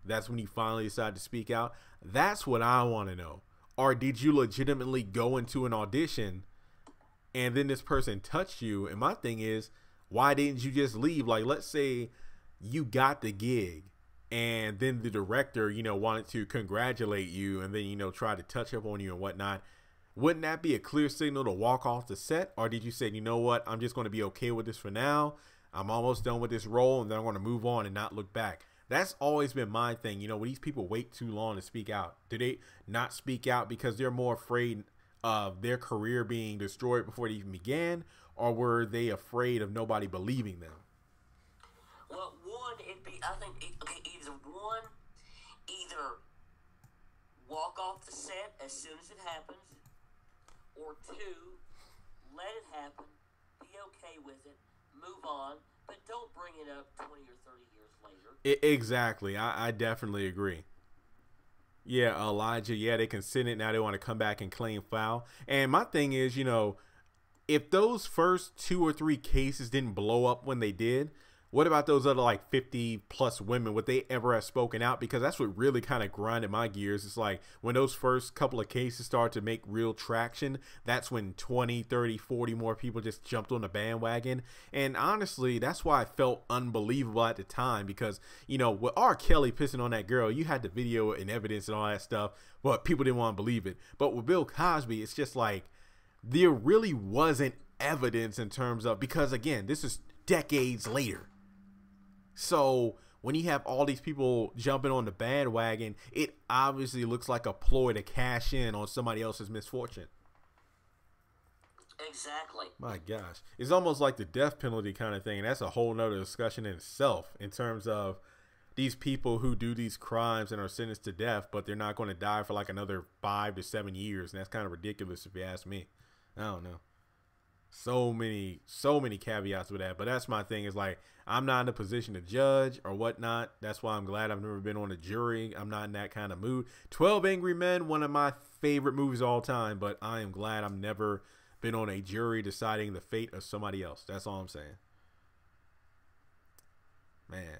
that's when you finally decided to speak out? That's what I want to know. Or did you legitimately go into an audition and then this person touched you? And my thing is, why didn't you just leave? Like, let's say you got the gig and then the director, you know, wanted to congratulate you and then, you know, try to touch up on you and whatnot. Wouldn't that be a clear signal to walk off the set? Or did you say, you know what, I'm just going to be okay with this for now. I'm almost done with this role, and then I'm going to move on and not look back. That's always been my thing. You know, when these people wait too long to speak out, do they not speak out because they're more afraid of their career being destroyed before they even began? Or were they afraid of nobody believing them? Well, one, I think, either walk off the set as soon as it happens, or two, let it happen, be okay with it, move on, but don't bring it up 20 or 30 years later. Exactly. I definitely agree. Yeah, Elijah, yeah, they consented. Now they want to come back and claim foul. And my thing is, you know, if those first 2 or 3 cases didn't blow up when they did, what about those other like 50 plus women? Would they ever have spoken out? Because that's what really kind of grinded my gears. It's like when those first couple of cases started to make real traction, that's when 20, 30, 40 more people just jumped on the bandwagon. And honestly, that's why I felt unbelievable at the time, because, you know, with R. Kelly pissing on that girl, you had the video and evidence and all that stuff, but people didn't want to believe it. But with Bill Cosby, it's just like there really wasn't evidence in terms of, because again, this is decades later. So when you have all these people jumping on the bandwagon, it obviously looks like a ploy to cash in on somebody else's misfortune. Exactly. My gosh. It's almost like the death penalty kind of thing. And that's a whole nother discussion in itself, in terms of these people who do these crimes and are sentenced to death, but they're not going to die for like another 5 to 7 years. And that's kind of ridiculous if you ask me. I don't know. So many caveats with that. But that's my thing, is like, I'm not in a position to judge or whatnot. That's why I'm glad I've never been on a jury. I'm not in that kind of mood. 12 Angry Men, one of my favorite movies of all time, but I am glad I've never been on a jury deciding the fate of somebody else. That's all I'm saying. Man.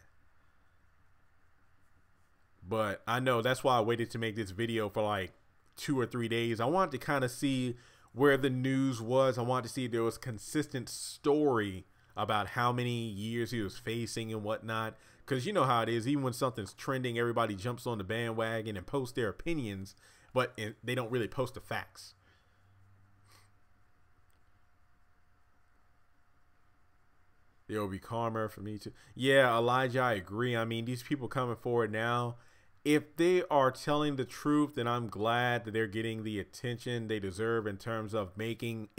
But I know that's why I waited to make this video for like 2 or 3 days. I wanted to kind of see where the news was. I wanted to see if there was consistent story about how many years he was facing and whatnot. Because you know how it is. Even when something's trending, everybody jumps on the bandwagon and posts their opinions, but they don't really post the facts. There will be karma for me too. Yeah, Elijah, I agree. I mean, these people coming forward now, if they are telling the truth, then I'm glad that they're getting the attention they deserve in terms of making,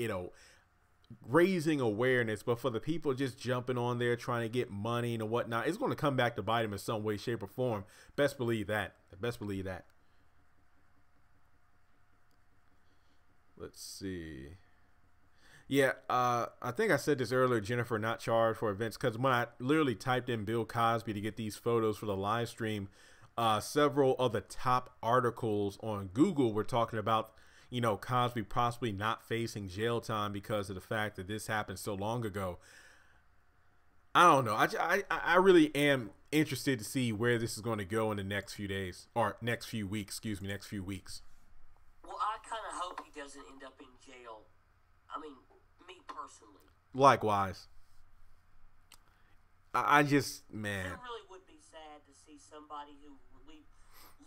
raising awareness. But for the people just jumping on there trying to get money and whatnot, it's going to come back to bite them in some way, shape, or form. Best believe that. Best believe that. Let's see. Yeah, I think I said this earlier, Jennifer not charged for events, because when I literally typed in Bill Cosby to get these photos for the live stream, several of the top articles on Google were talking about, Cosby possibly not facing jail time because of the fact that this happened so long ago. I don't know. I really am interested to see where this is going to go in the next few days, or next few weeks, next few weeks. Well, I kind of hope he doesn't end up in jail. I mean, me personally. Likewise. I just, man. It really would be sad to see somebody who we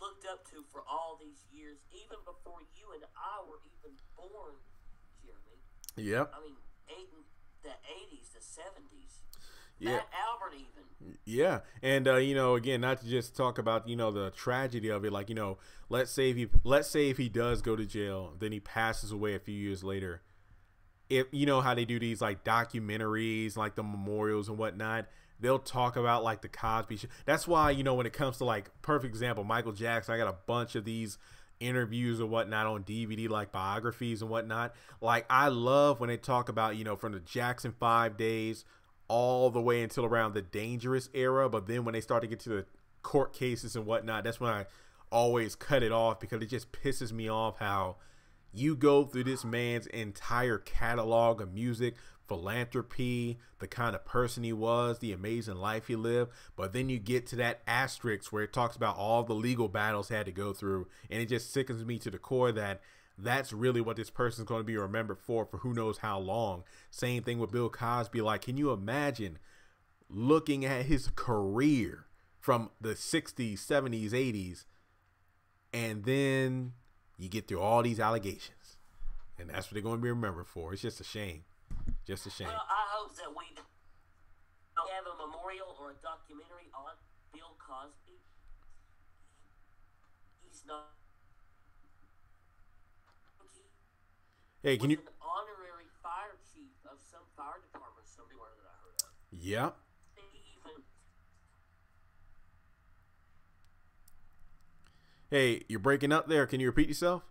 looked up to for all these years, even before you and I were even born, Jeremy. Yep. I mean, the 80s, the 70s. Yeah. Matt Albert even. Yeah. And, again, not to just talk about, the tragedy of it. Like, let's say if he does go to jail, then he passes away a few years later. If you know how they do these like documentaries, like the memorials and whatnot, they'll talk about like the Cosby show. That's why, when it comes to like perfect example, Michael Jackson, I got a bunch of these interviews and whatnot on DVD, like biographies and whatnot. Like I love when they talk about, from the Jackson 5 days all the way until around the Dangerous era. But then when they start to get to the court cases and whatnot, that's when I always cut it off, because it just pisses me off how you go through this man's entire catalog of music, philanthropy, the kind of person he was, the amazing life he lived. But then you get to that asterisk where it talks about all the legal battles he had to go through. And it just sickens me to the core that that's really what this person's going to be remembered for who knows how long. Same thing with Bill Cosby. Like, can you imagine looking at his career from the 60s, 70s, 80s, and then you get through all these allegations, and that's what they're going to be remembered for. It's just a shame. Just a shame. Well, I hope that we have a memorial or a documentary on Bill Cosby. He's not. Hey, can you? An honorary fire chief of some fire department somewhere that I heard of. Yeah. Hey, you're breaking up there. Can you repeat yourself?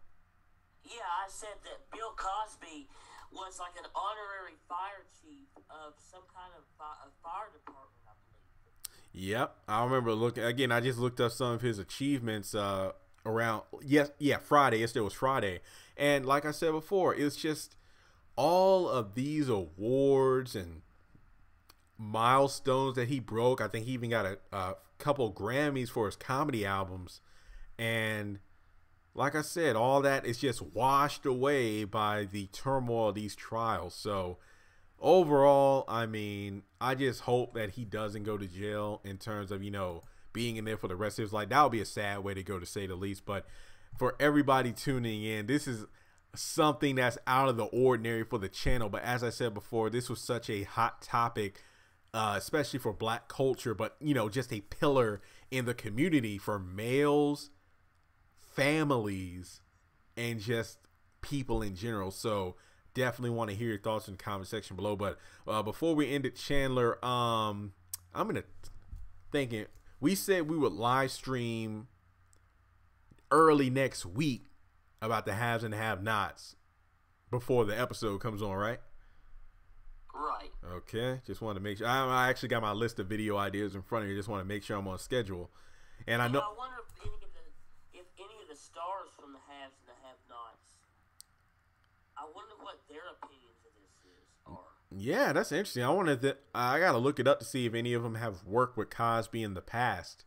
Yeah, I said that Bill Cosby was like an honorary fire chief of some kind of fire department, I believe. Yep. I remember looking, again, I just looked up some of his achievements around, Friday. Yesterday was Friday. And like I said before, it's just all of these awards and milestones that he broke. I think he even got a couple Grammys for his comedy albums. And like I said, all that is just washed away by the turmoil of these trials. So overall, I mean, I just hope that he doesn't go to jail in terms of, being in there for the rest of his life. That would be a sad way to go, to say the least. But for everybody tuning in, this is something that's out of the ordinary for the channel. But as I said before, this was such a hot topic, especially for Black culture, but, just a pillar in the community for males, families, and just people in general. So definitely want to hear your thoughts in the comment section below. But before we end it, Chandler, I'm gonna thinking we said we would live stream early next week about the haves and the have-nots before the episode comes on, right? Right. Okay, just want to make sure. I actually got my list of video ideas in front of you. Just want to make sure I'm on schedule. And I know. I wonder if any of the stars from the haves and the have-nots, I wonder what their opinions of this are. Yeah, that's interesting. I gotta look it up to see if any of them have worked with Cosby in the past.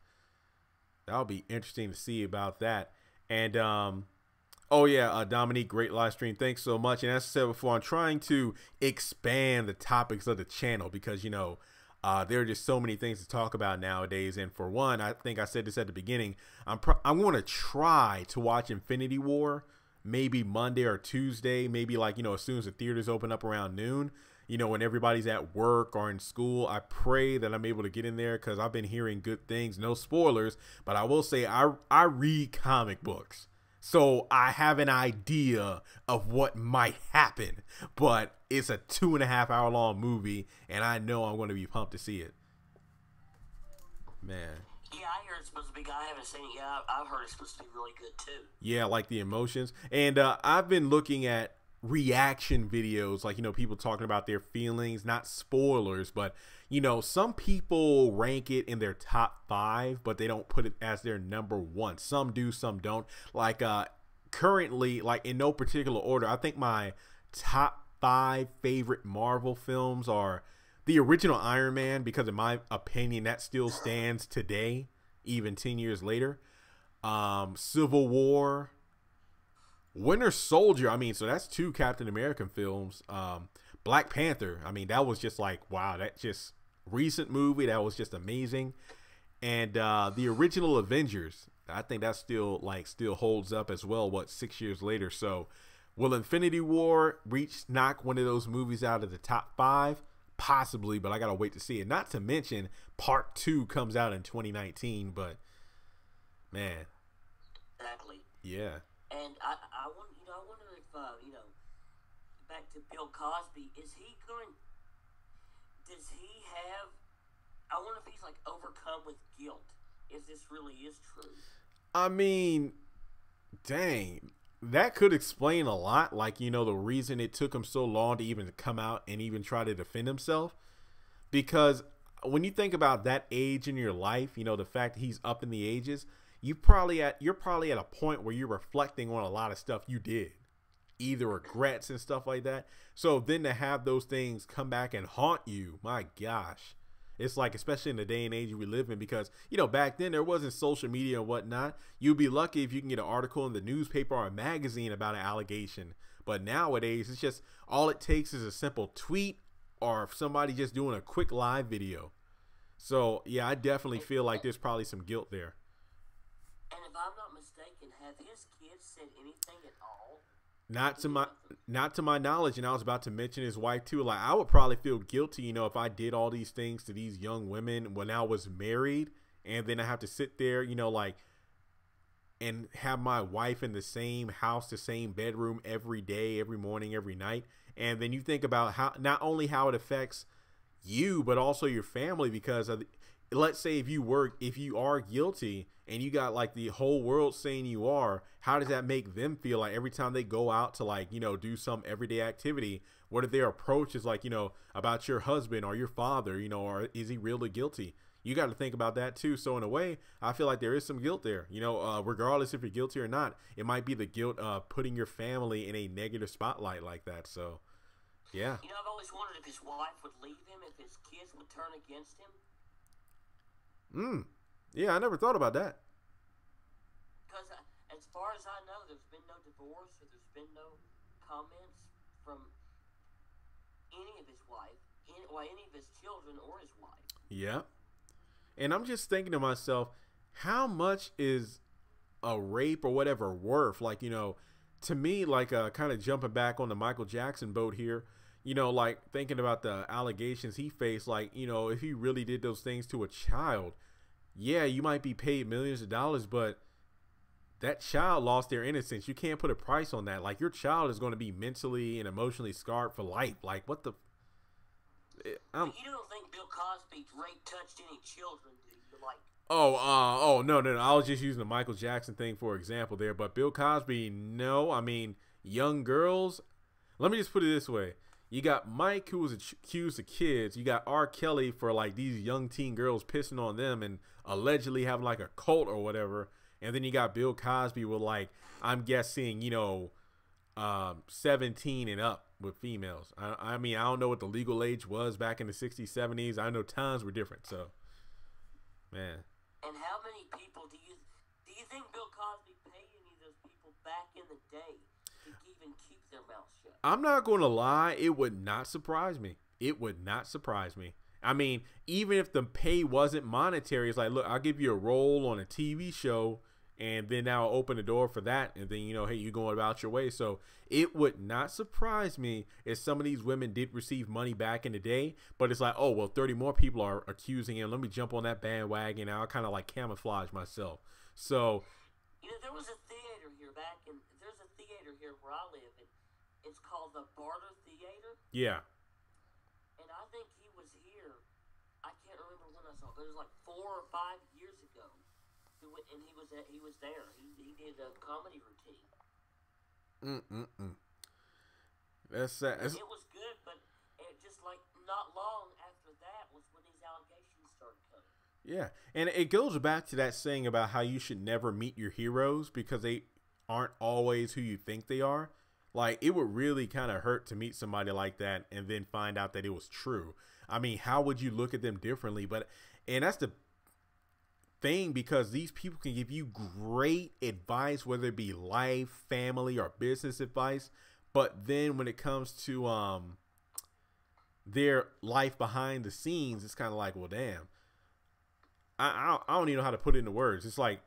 That'll be interesting to see about that. And oh yeah, Dominique, great live stream. Thanks so much. And as I said before, I'm trying to expand the topics of the channel because there are just so many things to talk about nowadays. And for one, I think I said this at the beginning. I'm going to try to watch Infinity War maybe Monday or Tuesday, maybe like as soon as the theaters open up around noon. When everybody's at work or in school. I pray that I'm able to get in there because I've been hearing good things. No spoilers, but I will say I read comic books. So I have an idea of what might happen, but it's a 2.5 hour long movie, and I know I'm going to be pumped to see it. Man. Yeah, I hear it's supposed to be good. I haven't seen it yet. I've heard it's supposed to be really good too. Yeah, like the emotions. And I've been looking at reaction videos, like people talking about their feelings, not spoilers, but some people rank it in their top 5, but they don't put it as their number 1. Some do, some don't. Like currently, like in no particular order, I think my top 5 favorite Marvel films are the original Iron Man, because in my opinion that still stands today even 10 years later. Civil War, Winter Soldier, so that's 2 Captain American films. Black Panther, that was just like, wow, that just recent movie, that was just amazing. And the original Avengers, I think that still holds up as well, 6 years later. So will Infinity War knock one of those movies out of the top 5? Possibly, but I gotta wait to see it. Not to mention part 2 comes out in 2019, but man. Exactly. Yeah. And I wonder if back to Bill Cosby, does he have? I wonder if he's like overcome with guilt. If this really is true. Dang, that could explain a lot. Like the reason it took him so long to even come out and even try to defend himself, because when you think about that age in your life, the fact that he's up in the ages. You're probably at a point where you're reflecting on a lot of stuff you did, either regrets and stuff like that. So then to have those things come back and haunt you, my gosh, it's like, especially in the day and age we live in, because back then there wasn't social media and whatnot. You'd be lucky if you can get an article in the newspaper or a magazine about an allegation. But nowadays it's just all it takes is a simple tweet or somebody just doing a quick live video. So yeah, I definitely feel like there's probably some guilt there. And if I'm not mistaken, have his kids said anything at all? Not to my knowledge, and I was about to mention his wife too. Like, I would probably feel guilty, if I did all these things to these young women when I was married, and then I have to sit there, and have my wife in the same house, the same bedroom every day, every morning, every night. And then you think about how not only how it affects you, but also your family, because let's say if you are guilty and you got like the whole world saying you are, how does that make them feel? Like every time they go out to do some everyday activity, what if their approach is about your husband or your father, or is he really guilty? You got to think about that too. So in a way, I feel like there is some guilt there, regardless if you're guilty or not. It might be the guilt of putting your family in a negative spotlight like that. So yeah. I've always wondered if his wife would leave him, if his kids would turn against him. Yeah, I never thought about that. Because as far as I know, there's been no divorce, or there's been no comments from any of his wife, any of his children, or his wife. Yeah. And I'm just thinking to myself, how much is a rape or whatever worth? Like, to me, like kind of jumping back on the Michael Jackson boat here, like thinking about the allegations he faced, like, if he really did those things to a child, yeah, you might be paid millions of dollars, but that child lost their innocence. You can't put a price on that. Like, your child is going to be mentally and emotionally scarred for life. Like, what the? You don't think Bill Cosby touched any children, do you? Like, no. I was just using the Michael Jackson thing for example there, but Bill Cosby, no. Young girls. Let me just put it this way: you got Mike, who was accused of kids. You got R. Kelly for like these young teen girls pissing on them and allegedly having like a cult or whatever. And then you got Bill Cosby with, like, I'm guessing, 17 and up with females. I mean, I don't know what the legal age was back in the 60s, 70s. I know times were different. So, man. And how many people do you think Bill Cosby paid any of those people back in the day to even keep their mouths shut? I'm not going to lie. It would not surprise me. It would not surprise me. I mean, even if the pay wasn't monetary, it's like, look, I'll give you a role on a TV show, and then I'll open the door for that. And then, you know, hey, you're going about your way. So it would not surprise me if some of these women did receive money back in the day. But it's like, oh, well, 30 more people are accusing him. Let me jump on that bandwagon. I'll kind of like camouflage myself. So, you know, there's a theater here where I live. It's called the Barter Theater. Yeah. And I think he was here. I can't remember when I saw it, but it was like 4 or 5 years ago. And he was there. He did a comedy routine. That's sad. It was good, but it just like not long after that was when these allegations started coming. Yeah, and it goes back to that saying about how you should never meet your heroes because they aren't always who you think they are. Like, it would really kind of hurt to meet somebody like that and then find out that it was true. I mean, how would you look at them differently? And that's the thing, because these people can give you great advice, whether it be life, family, or business advice. But then when it comes to their life behind the scenes, it's kind of like, well, damn. I don't even know how to put it into words. It's like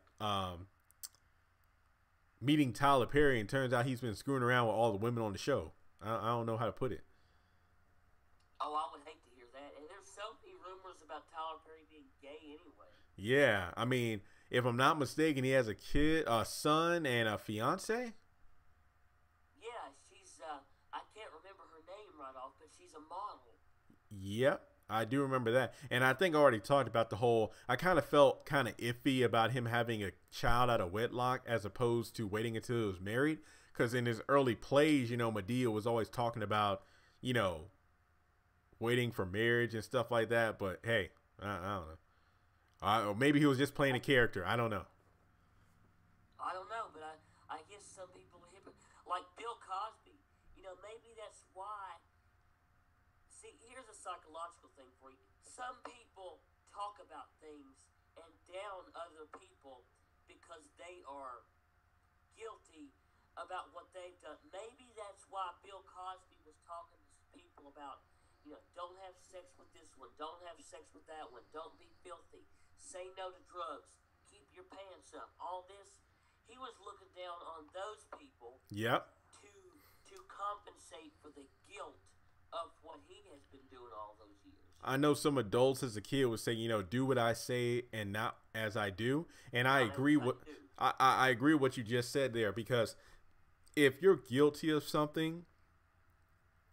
meeting Tyler Perry, and turns out he's been screwing around with all the women on the show. I don't know how to put it. Oh, I would hate to hear that. And there's so many rumors about Tyler Perry being gay anyway. Yeah, I mean, if I'm not mistaken, he has a kid, a son, and a fiance. Yeah, she's I can't remember her name right off, but she's a model. Yep, I do remember that. And I think I already talked about the whole, I kind of felt kind of iffy about him having a child out of wedlock as opposed to waiting until he was married. Because in his early plays, you know, Madea was always talking about, you know, waiting for marriage and stuff like that. But hey, I don't know. Or maybe he was just playing a character. I don't know. I don't know, but I guess some people, like Bill Cosby, you know, maybe that's why. See, here's a psychological thing for you. Some people talk about things and down other people because they are guilty about what they've done. Maybe that's why Bill Cosby was talking to people about, you know, don't have sex with this one, don't have sex with that one, don't be filthy, say no to drugs, keep your pants up, all this. He was looking down on those people. Yep. To compensate for the guilt of what he has been doing all those years. I know some adults as a kid would say, you know, do what I say and not as I do. And I agree with I agree with what you just said there, because if you're guilty of something,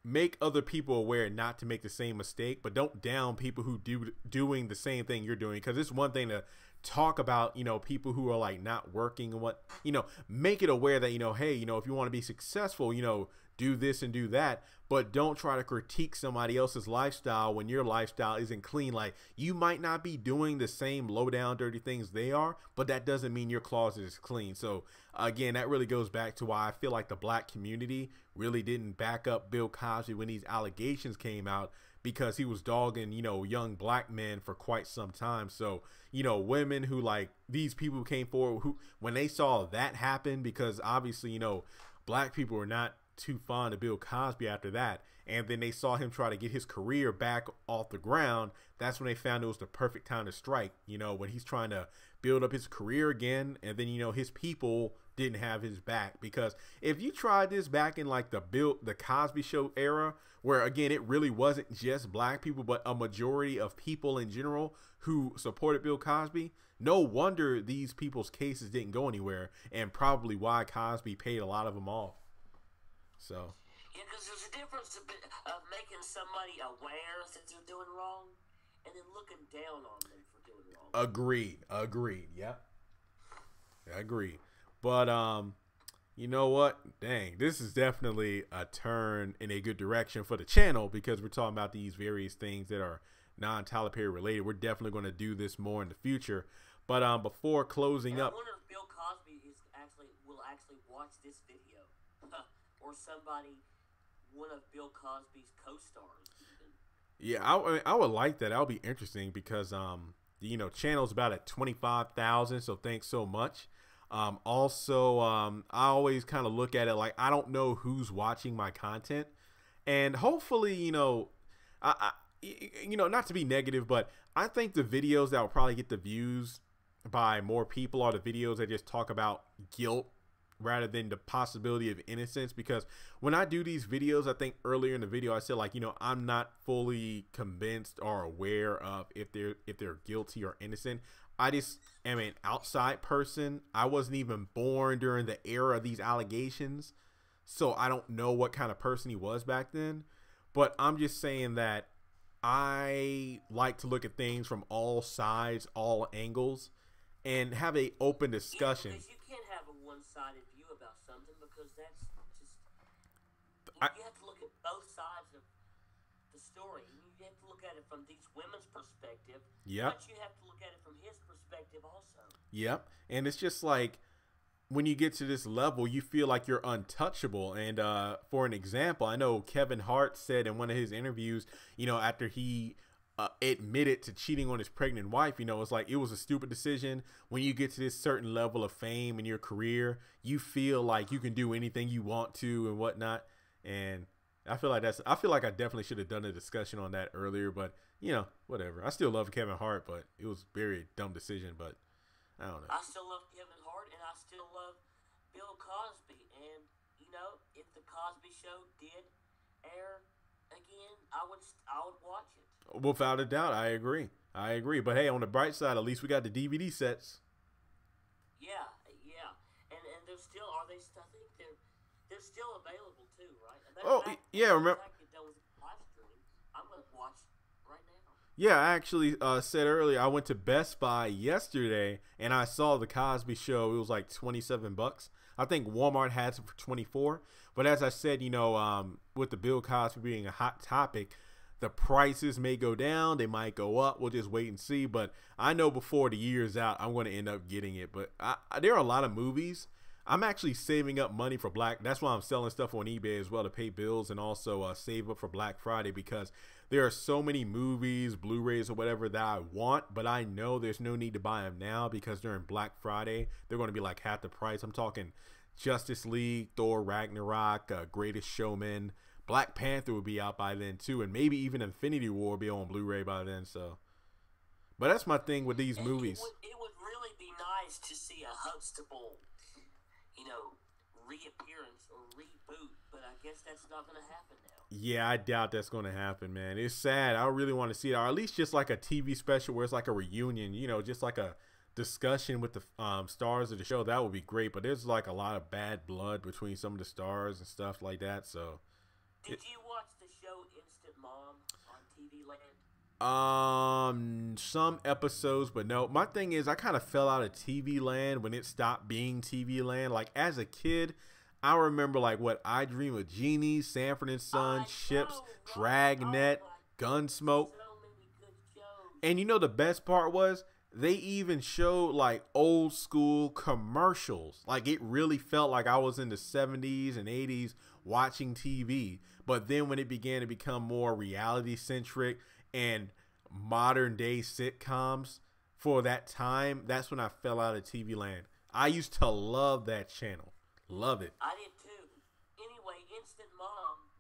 make other people aware not to make the same mistake, but don't down people who doing the same thing you're doing. Because it's one thing to talk about, you know, people who are like not working and what, you know, make it aware that, you know, hey, you know, if you want to be successful, you know, do this and do that, but don't try to critique somebody else's lifestyle when your lifestyle isn't clean. Like, you might not be doing the same low down dirty things they are, but that doesn't mean your closet is clean. So again, that really goes back to why I feel like the black community really didn't back up Bill Cosby when these allegations came out, because he was dogging, you know, young black men for quite some time. So, you know, women who, like, these people who came forward, who, when they saw that happen, because obviously, you know, black people were not too fond of Bill Cosby after that, and then they saw him try to get his career back off the ground, that's when they found it was the perfect time to strike, you know, when he's trying to build up his career again, and then, you know, his people didn't have his back. Because if you tried this back in like the Cosby Show era, where again it really wasn't just black people but a majority of people in general who supported Bill Cosby, no wonder these people's cases didn't go anywhere, and probably why Cosby paid a lot of them off. So yeah, because there's a difference of making somebody aware that they're doing wrong and then looking down on them for doing wrong. Agreed. Yep. Agreed. But you know what? Dang, this is definitely a turn in a good direction for the channel, because we're talking about these various things that are non-Tyler Perry related. We're definitely going to do this more in the future. But before closing up, I wonder if Bill Cosby will actually watch this video. or somebody, one of Bill Cosby's co-stars. Even. Yeah, I would like that. That would be interesting because channel's about at 25,000, so thanks so much. Also, I always kind of look at it like I don't know who's watching my content, and hopefully, not to be negative, but I think the videos that will probably get the views by more people are the videos that just talk about guilt rather than the possibility of innocence. Because when I do these videos, I think earlier in the video I said I'm not fully convinced or aware of if they're guilty or innocent. I just am an outside person. I wasn't even born during the era of these allegations, so I don't know what kind of person he was back then. But I'm just saying that I like to look at things from all sides, all angles, and have a open discussion. Yeah, because you can't have a one-sided view about something, because that's just you have to look at both sides of the story. You have to look at it from these women's perspective. Yep. But you have to look at it from his perspective also. Yep. And it's just like when you get to this level, you feel like you're untouchable. And for an example, I know Kevin Hart said in one of his interviews, after he admitted to cheating on his pregnant wife, it's like it was a stupid decision. When you get to this certain level of fame in your career, you feel like you can do anything you want to and whatnot. And I feel like I definitely should have done a discussion on that earlier, but whatever. I still love Kevin Hart, but it was a very dumb decision, but I don't know. I still love Kevin Hart, and I still love Bill Cosby. And, if the Cosby Show did air again, I would watch it. Without a doubt, I agree. But hey, on the bright side, at least we got the DVD sets. Yeah. And they're still, I think they're still available too, right? Yeah, remember. I'm going to watch right now. Yeah, I actually said earlier I went to Best Buy yesterday and I saw the Cosby Show. It was like $27. I think Walmart has it for $24. But as I said, with the Bill Cosby being a hot topic, the prices may go down, they might go up. We'll just wait and see. But I know before the year's out, I'm going to end up getting it. But there are a lot of movies. I'm actually saving up money for That's why I'm selling stuff on eBay as well to pay bills and also save up for Black Friday, because there are so many movies, Blu-rays or whatever that I want, but I know there's no need to buy them now because during Black Friday, they're going to be like half the price. I'm talking Justice League, Thor Ragnarok, Greatest Showman, Black Panther will be out by then too, and maybe even Infinity War will be on Blu-ray by then. So, but that's my thing with these movies. It would really be nice to see a Huxtable, reappearance or reboot, but I guess that's not going to happen now. Yeah, I doubt that's going to happen, man. It's sad. I really want to see it, or at least just like a TV special where it's like a reunion, just like a discussion with the stars of the show. That would be great, but there's like a lot of bad blood between some of the stars and stuff like that. So, did you watch the show Instant Mom on TV Land? Some episodes, but no. My thing is, I kind of fell out of TV Land when it stopped being TV Land. Like as a kid, I remember I Dream of Genie, Sanford and Son, Ships, Dragnet, Gunsmoke. So many good shows. And the best part was they even showed old school commercials. Like it really felt like I was in the 70s and 80s watching TV. But then when it began to become more reality centric and modern day sitcoms for that time, that's when I fell out of TV Land. I used to love that channel. Love it. I did too. Anyway, Instant Mom,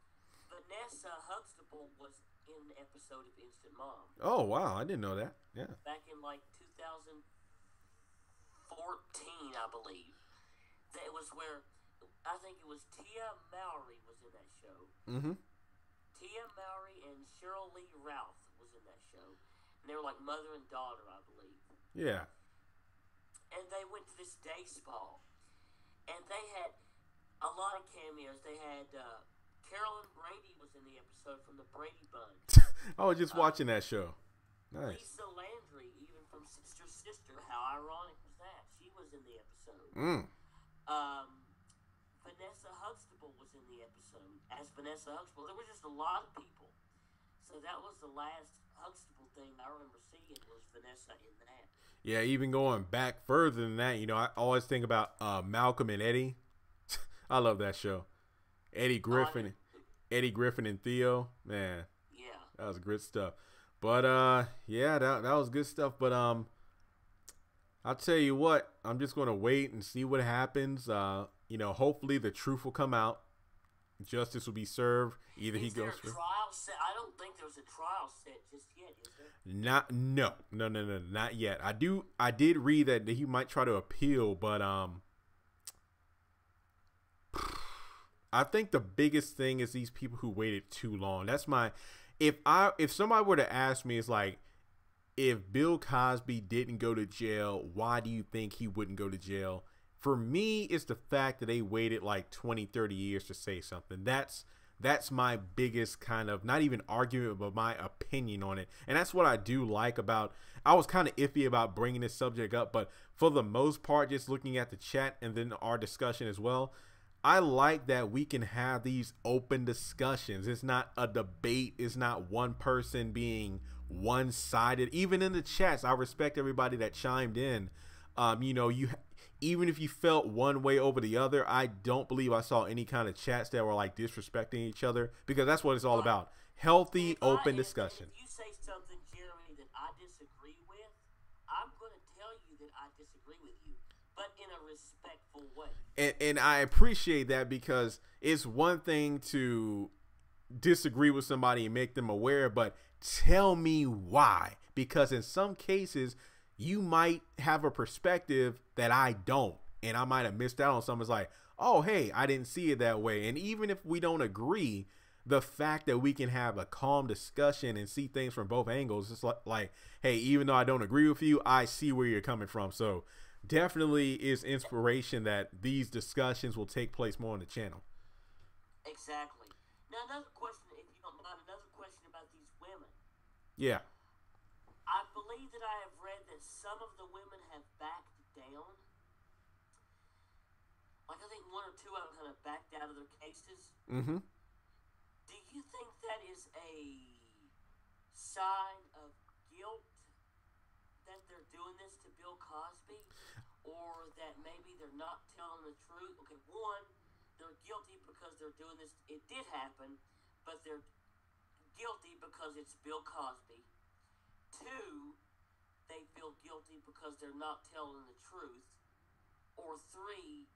Vanessa Huxtable was in an episode of Instant Mom. Oh, wow. I didn't know that. Yeah. Back in 2014, I believe. That was where, I think it was Tia Mowry was in that show. Mm-hmm. Tia Mowry and Cheryl Lee Ralph was in that show. And they were like mother and daughter, I believe. Yeah. And they went to this day spa. And they had a lot of cameos. They had Carolyn Brady was in the episode from the Brady Bunch. I was just watching that show. Nice. Lisa Landry, even from Sister Sister. How ironic was that? She was in the episode. Vanessa Huxtable was in the episode as Vanessa Huxtable. There were just a lot of people. So that was the last Huxtable thing I remember seeing was Vanessa in that. Yeah, even going back further than that, I always think about Malcolm and Eddie. I love that show. Eddie Griffin, Eddie Griffin and Theo, man, Yeah. that was good stuff. But yeah, that was good stuff. But I'll tell you what, I'm just gonna wait and see what happens. Hopefully the truth will come out. Justice will be served. Either Is he there goes a for trial set? I don't think there's a trial set just yet, is there? no, not yet. I did read that he might try to appeal, but I think the biggest thing is these people who waited too long. That's my if somebody were to ask me, it's like, if Bill Cosby didn't go to jail, why do you think he wouldn't go to jail? For me, it's the fact that they waited like 20, 30 years to say something. That's my biggest kind of, not even argument, but my opinion on it. And that's what I do like about, I was kind of iffy about bringing this subject up, but for the most part, just looking at the chat and then our discussion as well, I like that we can have these open discussions. It's not a debate. It's not one person being one-sided. Even in the chats, I respect everybody that chimed in. Even if you felt one way over the other, I don't believe I saw any kind of chats that were like disrespecting each other, because that's what it's all about. Healthy, open discussion. If you say something, Jeremy, that I disagree with, I'm going to tell you that I disagree with you, but in a respectful way. And I appreciate that, because it's one thing to disagree with somebody and make them aware, but tell me why. Because in some cases, you might have a perspective that I don't, and I might have missed out on something. It's like, oh, hey, I didn't see it that way. And even if we don't agree, the fact that we can have a calm discussion and see things from both angles, it's like, hey, even though I don't agree with you, I see where you're coming from. So definitely is inspiration that these discussions will take place more on the channel. Exactly. Now, another question, if you don't mind, another question about these women. Yeah. I believe that I have read that some of the women have backed down. Like, I think one or two of them kind of backed out of their cases. Mm-hmm. Do you think that is a sign of guilt that they're doing this to Bill Cosby? Or that maybe they're not telling the truth? Okay, one, they're guilty because they're doing this. It did happen, but they're guilty because it's Bill Cosby. Two, they feel guilty because they're not telling the truth. Or three,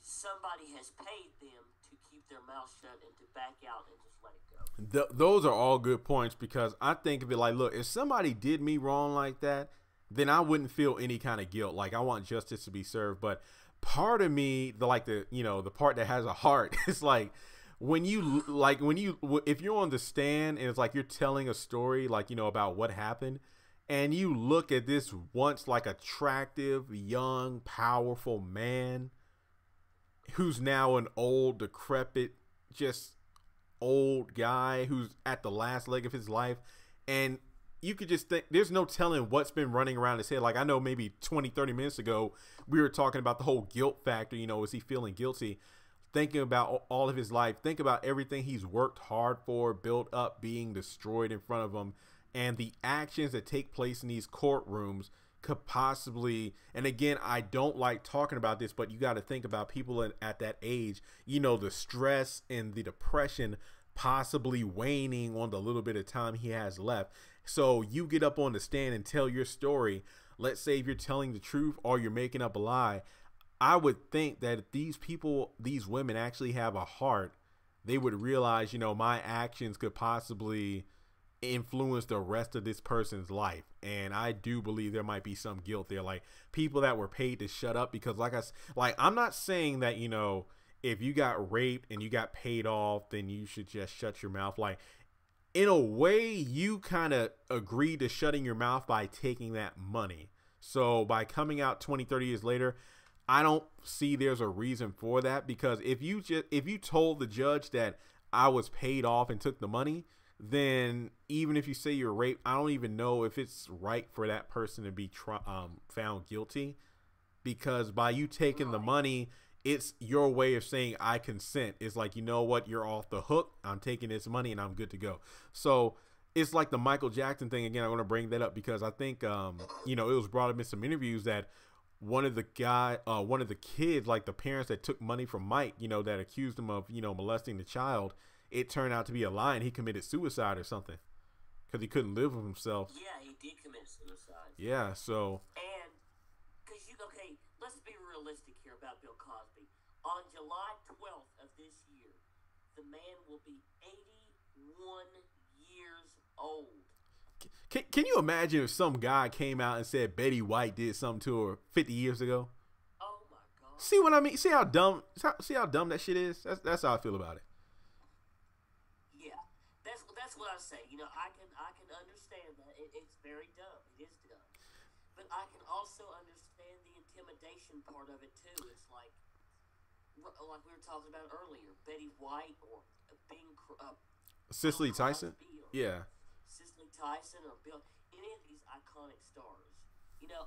somebody has paid them to keep their mouth shut and to back out and just let it go. Those are all good points, because I think of it like, look, if somebody did me wrong like that, then I wouldn't feel any kind of guilt. Like, I want justice to be served. But part of me, the part that has a heart, is like, if you're on the stand and it's like you're telling a story, like, about what happened, and you look at this once like attractive, young, powerful man who's now an old, decrepit, just old guy who's at the last leg of his life, and you could just think, there's no telling what's been running around his head. Like, I know maybe 20, 30 minutes ago, we were talking about the whole guilt factor. Is he feeling guilty? Thinking about all of his life, think about everything he's worked hard for, built up, being destroyed in front of him, and the actions that take place in these courtrooms could possibly, and again, I don't like talking about this, but you got to think about people at that age, the stress and the depression possibly waning on the little bit of time he has left. So you get up on the stand and tell your story. Let's say if you're telling the truth or you're making up a lie, I would think that if these women actually have a heart, they would realize, my actions could possibly influence the rest of this person's life. And I do believe there might be some guilt there, like people that were paid to shut up, because I'm not saying that, if you got raped and you got paid off, then you should just shut your mouth. Like, in a way, you kind of agreed to shutting your mouth by taking that money. So by coming out 20, 30 years later, I don't see there's a reason for that, because if you told the judge that I was paid off and took the money, then even if you say you're raped, I don't even know if it's right for that person to be found guilty, because by you taking the money, it's your way of saying I consent. It's like, you know what, you're off the hook. I'm taking this money and I'm good to go. So it's like the Michael Jackson thing again. I want to bring that up because I think it was brought up in some interviews that one of the kids, like the parents that took money from Mike, that accused him of, molesting the child, it turned out to be a lie and he committed suicide or something because he couldn't live with himself. Yeah, he did commit suicide. Yeah, so. And, okay, let's be realistic here about Bill Cosby. On July 12th of this year, the man will be 81 years old. Can you imagine if some guy came out and said Betty White did something to her 50 years ago? Oh my God! See what I mean? See how dumb that shit is? That's how I feel about it. Yeah, that's what I say. I can understand that it's very dumb. It is dumb, but I can also understand the intimidation part of it too. It's like we were talking about earlier, Betty White or being Cicely Tyson. Yeah. Cicely Tyson or Bill, any of these iconic stars.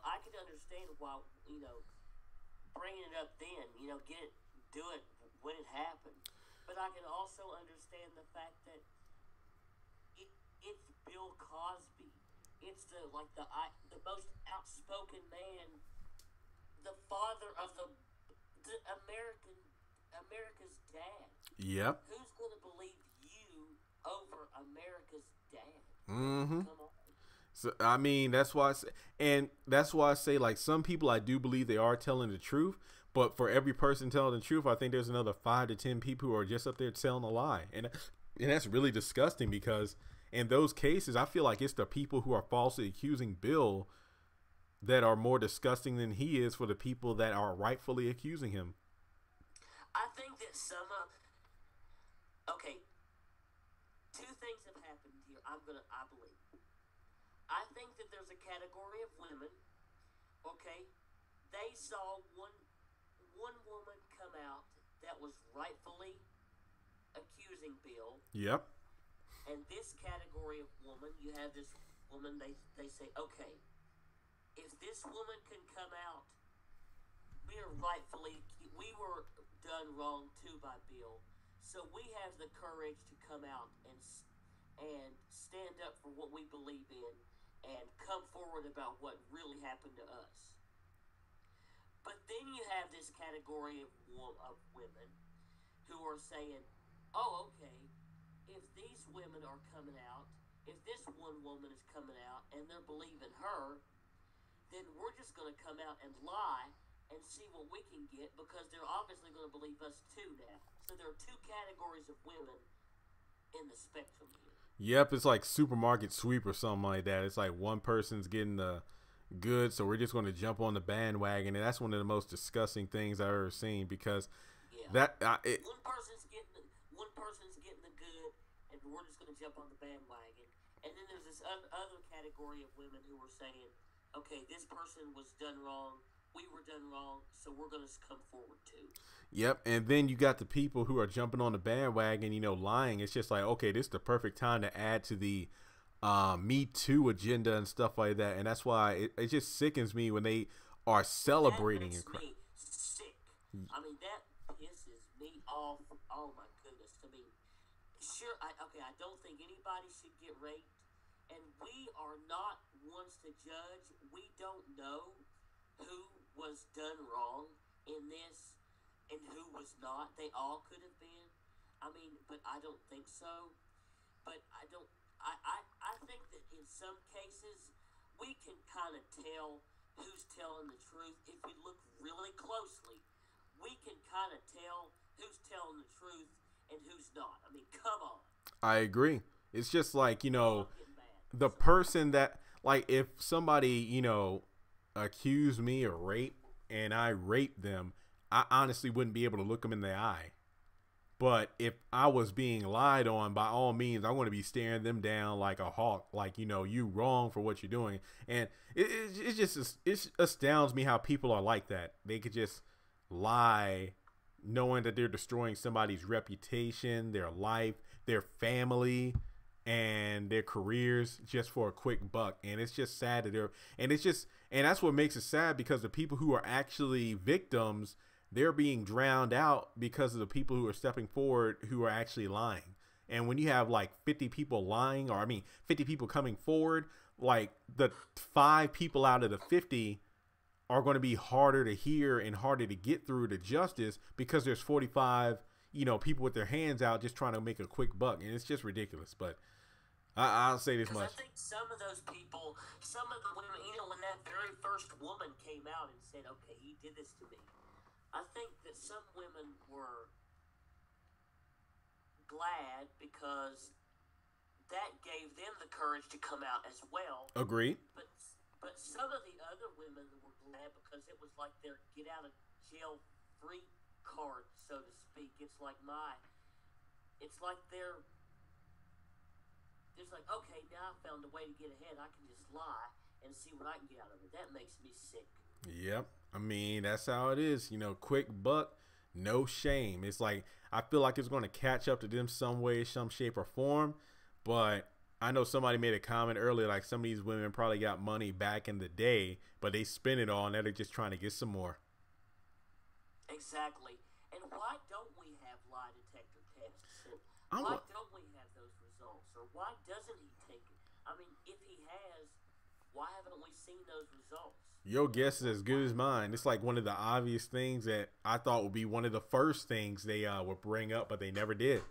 I can understand why, bringing it up then, do it when it happened. But I can also understand the fact that it's Bill Cosby. It's the most outspoken man, the father of the America's dad. Yep. Who's going to believe you over America's dad? Mm-hmm. Come on. So I mean, that's why I say like some people I do believe they are telling the truth, but for every person telling the truth, I think there's another 5 to 10 people who are just up there telling a lie, and that's really disgusting because in those cases, I feel like it's the people who are falsely accusing Bill that are more disgusting than he is for the people that are rightfully accusing him. I think that two things have happened here. I believe. I think that there's a category of women. Okay, they saw one woman come out that was rightfully accusing Bill. Yep. And this category of woman, you have this woman. They say, okay, if this woman can come out, we were done wrong too by Bill. So we have the courage to come out and stand up for what we believe in and come forward about what really happened to us. But then you have this category of women who are saying, oh, okay, if these women are coming out, if this one woman is coming out and they're believing her, then we're just going to come out and lie and see what we can get because they're obviously going to believe us too now. So there are two categories of women in the spectrum here. Yep, it's like supermarket sweep or something like that. It's like one person's getting the goods, so we're just going to jump on the bandwagon, and that's one of the most disgusting things I've ever seen because one person's getting the good, and we're just going to jump on the bandwagon. And then there's this other category of women who are saying, okay, this person was done wrong. We were done wrong, so we're going to come forward too. Yep, and then you got the people who are jumping on the bandwagon, lying. It's just like, okay, this is the perfect time to add to the MeToo agenda and stuff like that. And that's why it just sickens me when they are celebrating. That makes me sick. I mean, that pisses me off. Oh, my goodness. I mean, sure, I don't think anybody should get raped. And we are not ones to judge. We don't know who was done wrong in this and who was not. They all could have been. I mean, but I don't think so. But I think that in some cases we can kind of tell who's telling the truth. If we look really closely, we can kind of tell who's telling the truth and who's not. I mean, come on. I agree. It's just like, the person that, like, if somebody, accused me of rape and I raped them, I honestly wouldn't be able to look them in the eye. But if I was being lied on, by all means, I'm going to be staring them down like a hawk, like, you wrong for what you're doing. And it astounds me how people are like that. They could just lie knowing that they're destroying somebody's reputation, their life, their family, and their careers just for a quick buck. And it's just sad that and that's what makes it sad, because the people who are actually victims, they're being drowned out because of the people who are stepping forward who are actually lying. And when you have like 50 people lying, 50 people coming forward, like the 5 people out of the 50 are going to be harder to hear and harder to get through to justice because there's 45, people with their hands out just trying to make a quick buck. And it's just ridiculous. But I'll say this much. I think some of those people, some of the women, when that very first woman came out and said, okay, he did this to me, I think that some women were glad because that gave them the courage to come out as well. Agreed. But some of the other women were glad because it was like their get out of jail free card, so to speak. It's like okay, now I found a way to get ahead. I can just lie and see what I can get out of it. That makes me sick. Yep. I mean, that's how it is. Quick buck, no shame. It's like, I feel like it's going to catch up to them some way, some shape or form. But I know somebody made a comment earlier, like some of these women probably got money back in the day, but they spend it all and they're just trying to get some more. Exactly. And why don't we have lie detector tests? And why don't we have those results? Or why doesn't he take it? I mean, if he has, why haven't we seen those results? Your guess is as good as mine. It's like one of the obvious things that I thought would be one of the first things they would bring up, but they never did.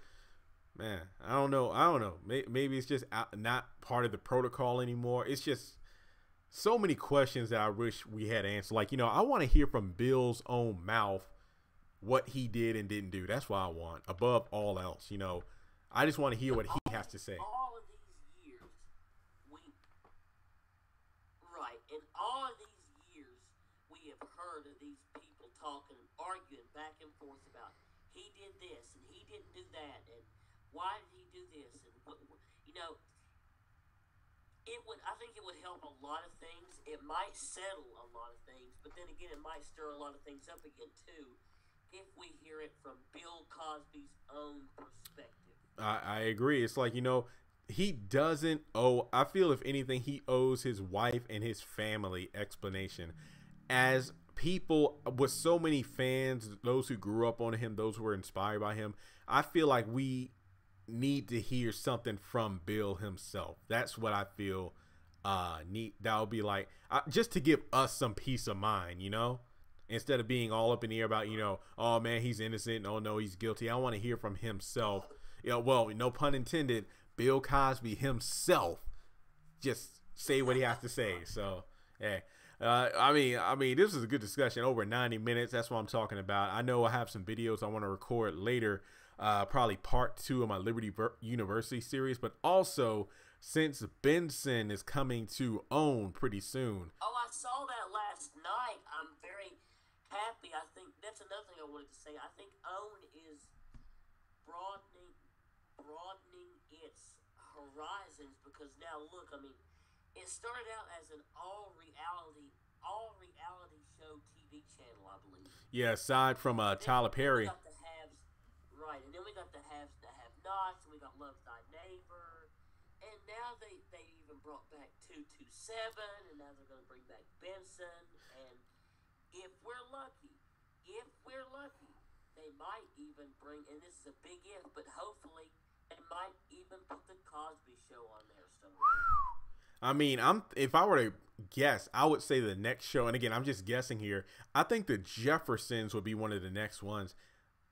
Man, I don't know. Maybe it's just not part of the protocol anymore. It's just so many questions that I wish we had answered. Like, I want to hear from Bill's own mouth what he did and didn't do. That's what I want above all else. I just want to hear what he has to say. All of these years, in all of these years, we have heard of these people talking and arguing back and forth about he did this and he didn't do that and why did he do this? And I think it would help a lot of things. It might settle a lot of things, but then again, it might stir a lot of things up again too, if we hear it from Bill Cosby's own perspective. I agree. It's like, he doesn't owe. I feel if anything, he owes his wife and his family explanation. As people with so many fans, those who grew up on him, those who were inspired by him, I feel like we need to hear something from Bill himself. That's what I feel need. That would be like just to give us some peace of mind, instead of being all up in the air about, oh man, he's innocent. Oh no, he's guilty. I want to hear from himself. Well, no pun intended. Bill Cosby himself just say what he has to say. So, yeah. I mean, this is a good discussion. Over 90 minutes. That's what I'm talking about. I know I have some videos I want to record later. Probably part 2 of my Liberty University series, but also since Benson is coming to OWN pretty soon. Oh, I saw that last night. I'm very happy. I think that's another thing I wanted to say. I think OWN is broadening its horizons because now look, I mean, it started out as an all reality show TV channel, I believe. Yeah, aside from Tyler Perry. Right, and then we got the haves, the have-nots, and we got Love Thy Neighbor, and now they even brought back 227, and now they're going to bring back Benson, and if we're lucky, they might even bring, and this is a big if, but hopefully they might even put the Cosby Show on there somewhere. I mean, if I were to guess, I would say the next show, and again, I'm just guessing here, I think the Jeffersons would be one of the next ones.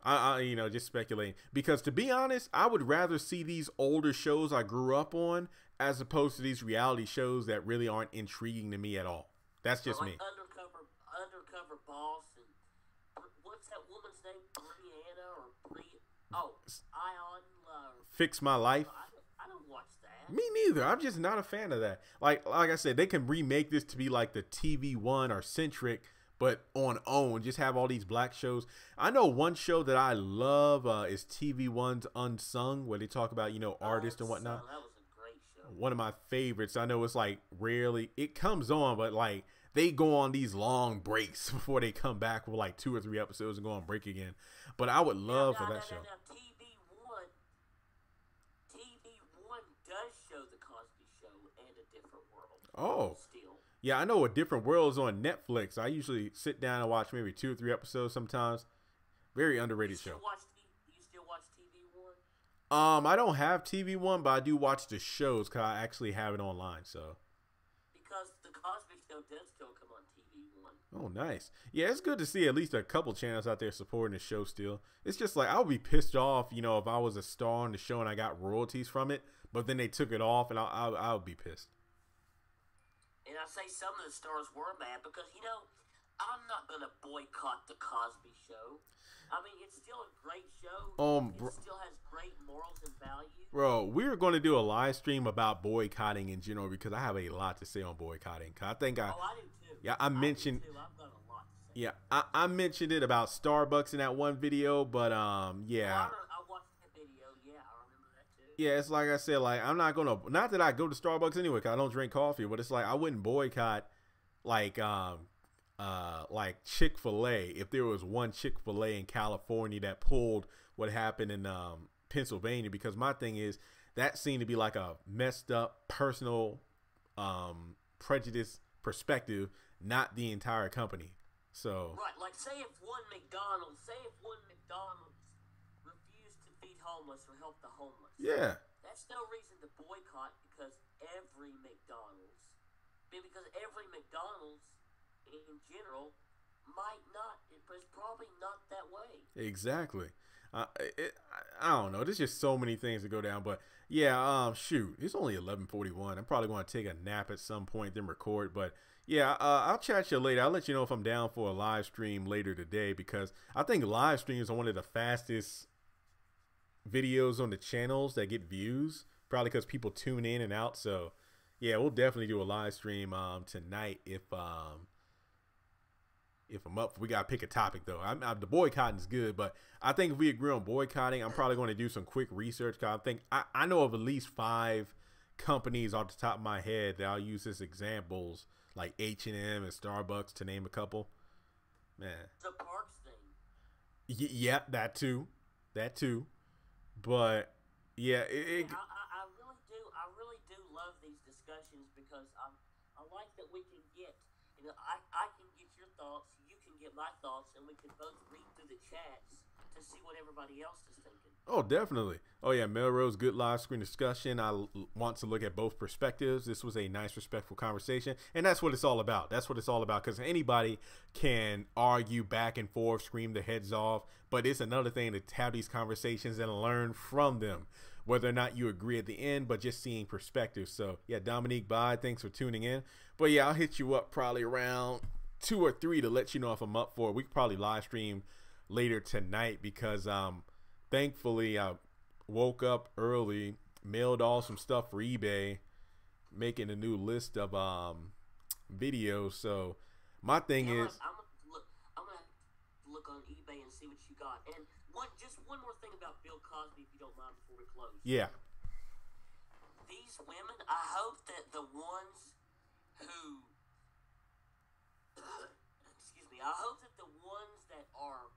I just speculating, because to be honest, I would rather see these older shows I grew up on as opposed to these reality shows that really aren't intriguing to me at all. That's just me. Undercover Boss, and what's that woman's name? Ion Love. Fix My Life. I don't watch that. Me neither. I'm just not a fan of that. Like I said, they can remake this to be like the TV One or Centric, but on OWN, just have all these black shows. I know one show that I love is TV One's Unsung, where they talk about, artists and whatnot. That was a great show. One of my favorites. I know it's like rarely, it comes on, but like they go on these long breaks before they come back with like 2 or 3 episodes and go on break again. But I would love for that show. Now, TV One does show the Cosby Show and A Different World. Oh. Still. Yeah, I know A Different World is on Netflix. I usually sit down and watch maybe 2 or 3 episodes sometimes. Very underrated show. You still watch TV One? I don't have TV One, but I do watch the shows because I actually have it online. So. Because the Cosby Show does still come on TV One. Oh, nice. Yeah, it's good to see at least a couple channels out there supporting the show still. It's just like I would be pissed off, if I was a star on the show and I got royalties from it, but then they took it off, and I would be pissed. And I say some of the stars were mad because, I'm not going to boycott the Cosby Show. I mean, it's still a great show. It still has great morals and values. Bro, we're going to do a live stream about boycotting in general because I have a lot to say on boycotting. I do too. Yeah, I mentioned. I've got a lot to say. Yeah, I mentioned it about Starbucks in that one video, but yeah. I watched that video. Yeah, I remember that too. Yeah, it's like I said, like I'm not gonna. Not that I go to Starbucks anyway, cause I don't drink coffee, but it's like I wouldn't boycott like Chick-fil-A if there was one Chick-fil-A in California that pulled what happened in Pennsylvania, because my thing is that seemed to be like a messed up personal prejudice perspective, not the entire company. So right, like say if one McDonald's refused to feed homeless or help the homeless. Yeah. That's no reason to boycott because every McDonald's in general might not. It's probably not that way. Exactly. I don't know. There's just so many things to go down, but yeah. Shoot, it's only 11:41. I'm probably going to take a nap at some point, then record. But yeah, I'll chat you later. I'll let you know if I'm down for a live stream later today, because I think live streams are one of the fastest videos on the channels that get views. Probably because people tune in and out. So yeah, we'll definitely do a live stream tonight if I'm up. We gotta pick a topic though. The boycotting is good, but I think if we agree on boycotting, I'm probably going to do some quick research. Cause I think I know of at least 5 companies off the top of my head that I'll use as examples, like H&M and Starbucks, to name a couple. Man, the Parks thing. Yeah, that too. But yeah, I really do love these discussions because I like that we can get. I can get your thoughts, you can get my thoughts, and we can both read through the chats to see what everybody else is thinking. Oh, definitely. Oh, yeah, Melrose, good live screen discussion. I want to look at both perspectives. This was a nice, respectful conversation, and that's what it's all about. Because anybody can argue back and forth, scream their heads off, but it's another thing to have these conversations and learn from them, whether or not you agree at the end, but just seeing perspectives. So, yeah, Dominique, bye. Thanks for tuning in. But, yeah, I'll hit you up probably around 2 or 3 to let you know if I'm up for it. We could probably live stream later tonight because thankfully I woke up early, mailed all some stuff for eBay, making a new list of videos. So my thing is, I'm gonna look on eBay and see what you got. And one more thing about Bill Cosby, if you don't mind, before we close. Yeah. These women, I hope that the ones who I hope that the ones that are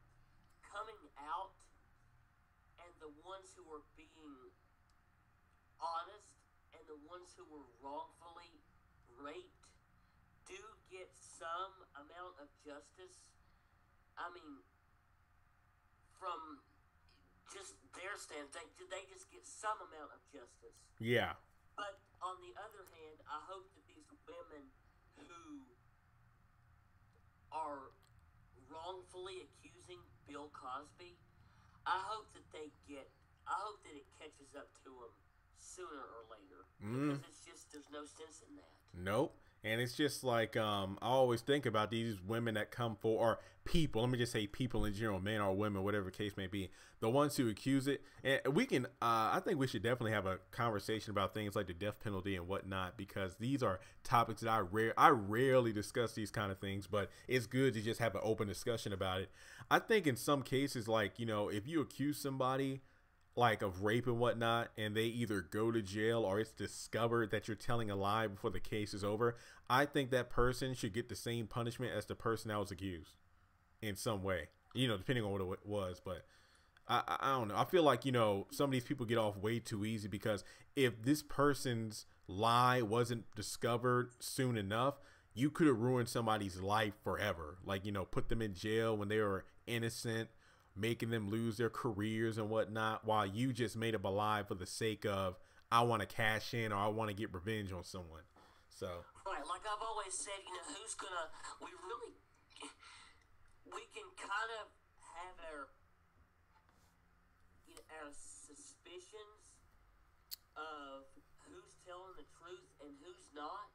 coming out and the ones who are being honest and the ones who were wrongfully raped do get some amount of justice. I mean, from just their stand, they just get some amount of justice. Yeah. But on the other hand, I hope that these women who are wrongfully accusing Bill Cosby, I hope that it catches up to them sooner or later. Because it's just, there's no sense in that. Nope. And it's just like, I always think about these women that come for, or people, let me just say people in general, men or women, whatever the case may be, the ones who accuse it. And we can, I think we should definitely have a conversation about things like the death penalty and whatnot, because these are topics that I rarely discuss these kind of things, but it's good to just have an open discussion about it. I think in some cases, like, if you accuse somebody like of rape and whatnot, and they either go to jail or it's discovered that you're telling a lie before the case is over, I think that person should get the same punishment as the person that was accused in some way, depending on what it was. But I don't know. I feel like, some of these people get off way too easy, because if this person's lie wasn't discovered soon enough, you could have ruined somebody's life forever. Like, put them in jail when they were innocent, making them lose their careers and whatnot, while you just made up a lie for the sake of, I want to cash in or I want to get revenge on someone. So right, like I've always said, we can kind of have our suspicions of who's telling the truth and who's not.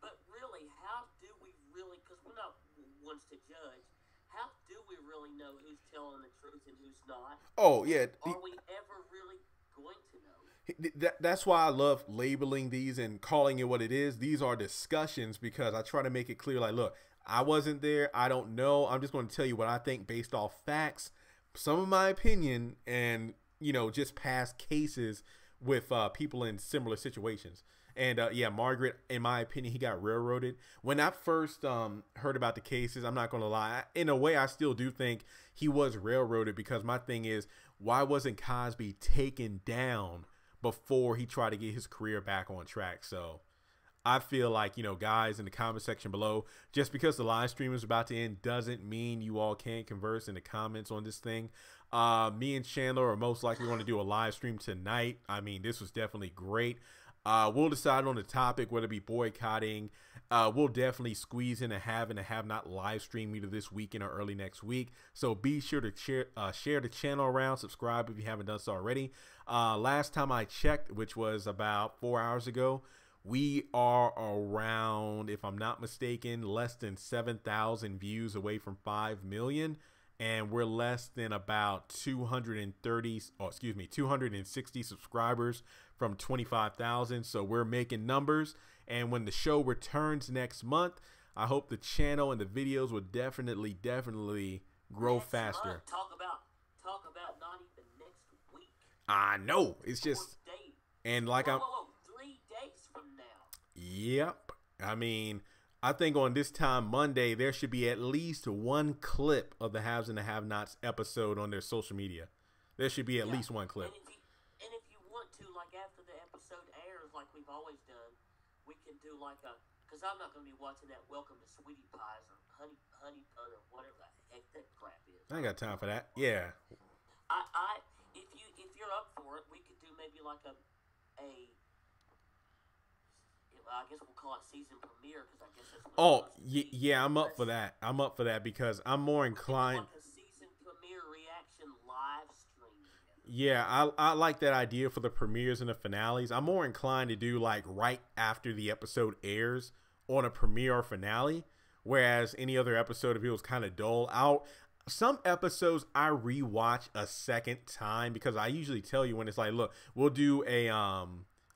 But really, how do we really, because we're not ones to judge, how do we really know who's telling the truth and who's not? Oh yeah. Are we ever really going to know? That's why I love labeling these and calling it what it is. These are discussions because I try to make it clear, like, look, I wasn't there. I don't know. I'm just going to tell you what I think based off facts, some of my opinion, and, just past cases with people in similar situations. And yeah, Margaret, in my opinion, he got railroaded. When I first heard about the cases, I'm not going to lie. In a way, I still do think he was railroaded because my thing is, why wasn't Cosby taken down before he tried to get his career back on track? So I feel like, guys in the comment section below, just because the live stream is about to end doesn't mean you all can't converse in the comments on this thing. Me and Chandler are most likely going to do a live stream tonight. I mean, this was definitely great. We'll decide on the topic, whether it be boycotting. We'll definitely squeeze in a have and a have not live stream either this weekend or early next week. So be sure to share the channel around, subscribe if you haven't done so already. Last time I checked, which was about 4 hours ago, we are around, if I'm not mistaken, less than 7,000 views away from 5 million. And we're less than about 260 subscribers from 25,000. So we're making numbers. And when the show returns next month, I hope the channel and the videos will definitely grow faster. Talk about not even next week. I know. It's just, and like I'm 3 days from now. Yep. I mean, I think on this time Monday, there should be at least one clip of the Haves and the Have-Nots episode on their social media. There should be at least one clip. And if you want to, like after the episode airs, like we've always done, we can do like because I'm not going to be watching that Welcome to Sweetie Pies or Honey Pun or whatever the heck that crap is. I ain't got time for that. Yeah. If you're up for it, we could do maybe like I guess we'll call it season premiere because I guess that's what yeah, I'm up for that. I'm up for that because I'm more inclined. Like a season premiere reaction live stream. Yeah, I like that idea for the premieres and the finales. I'm more inclined to do like right after the episode airs on a premiere or finale, whereas any other episode, if it was kind of dull, some episodes I rewatch a second time because I usually tell you when it's like, look, we'll do a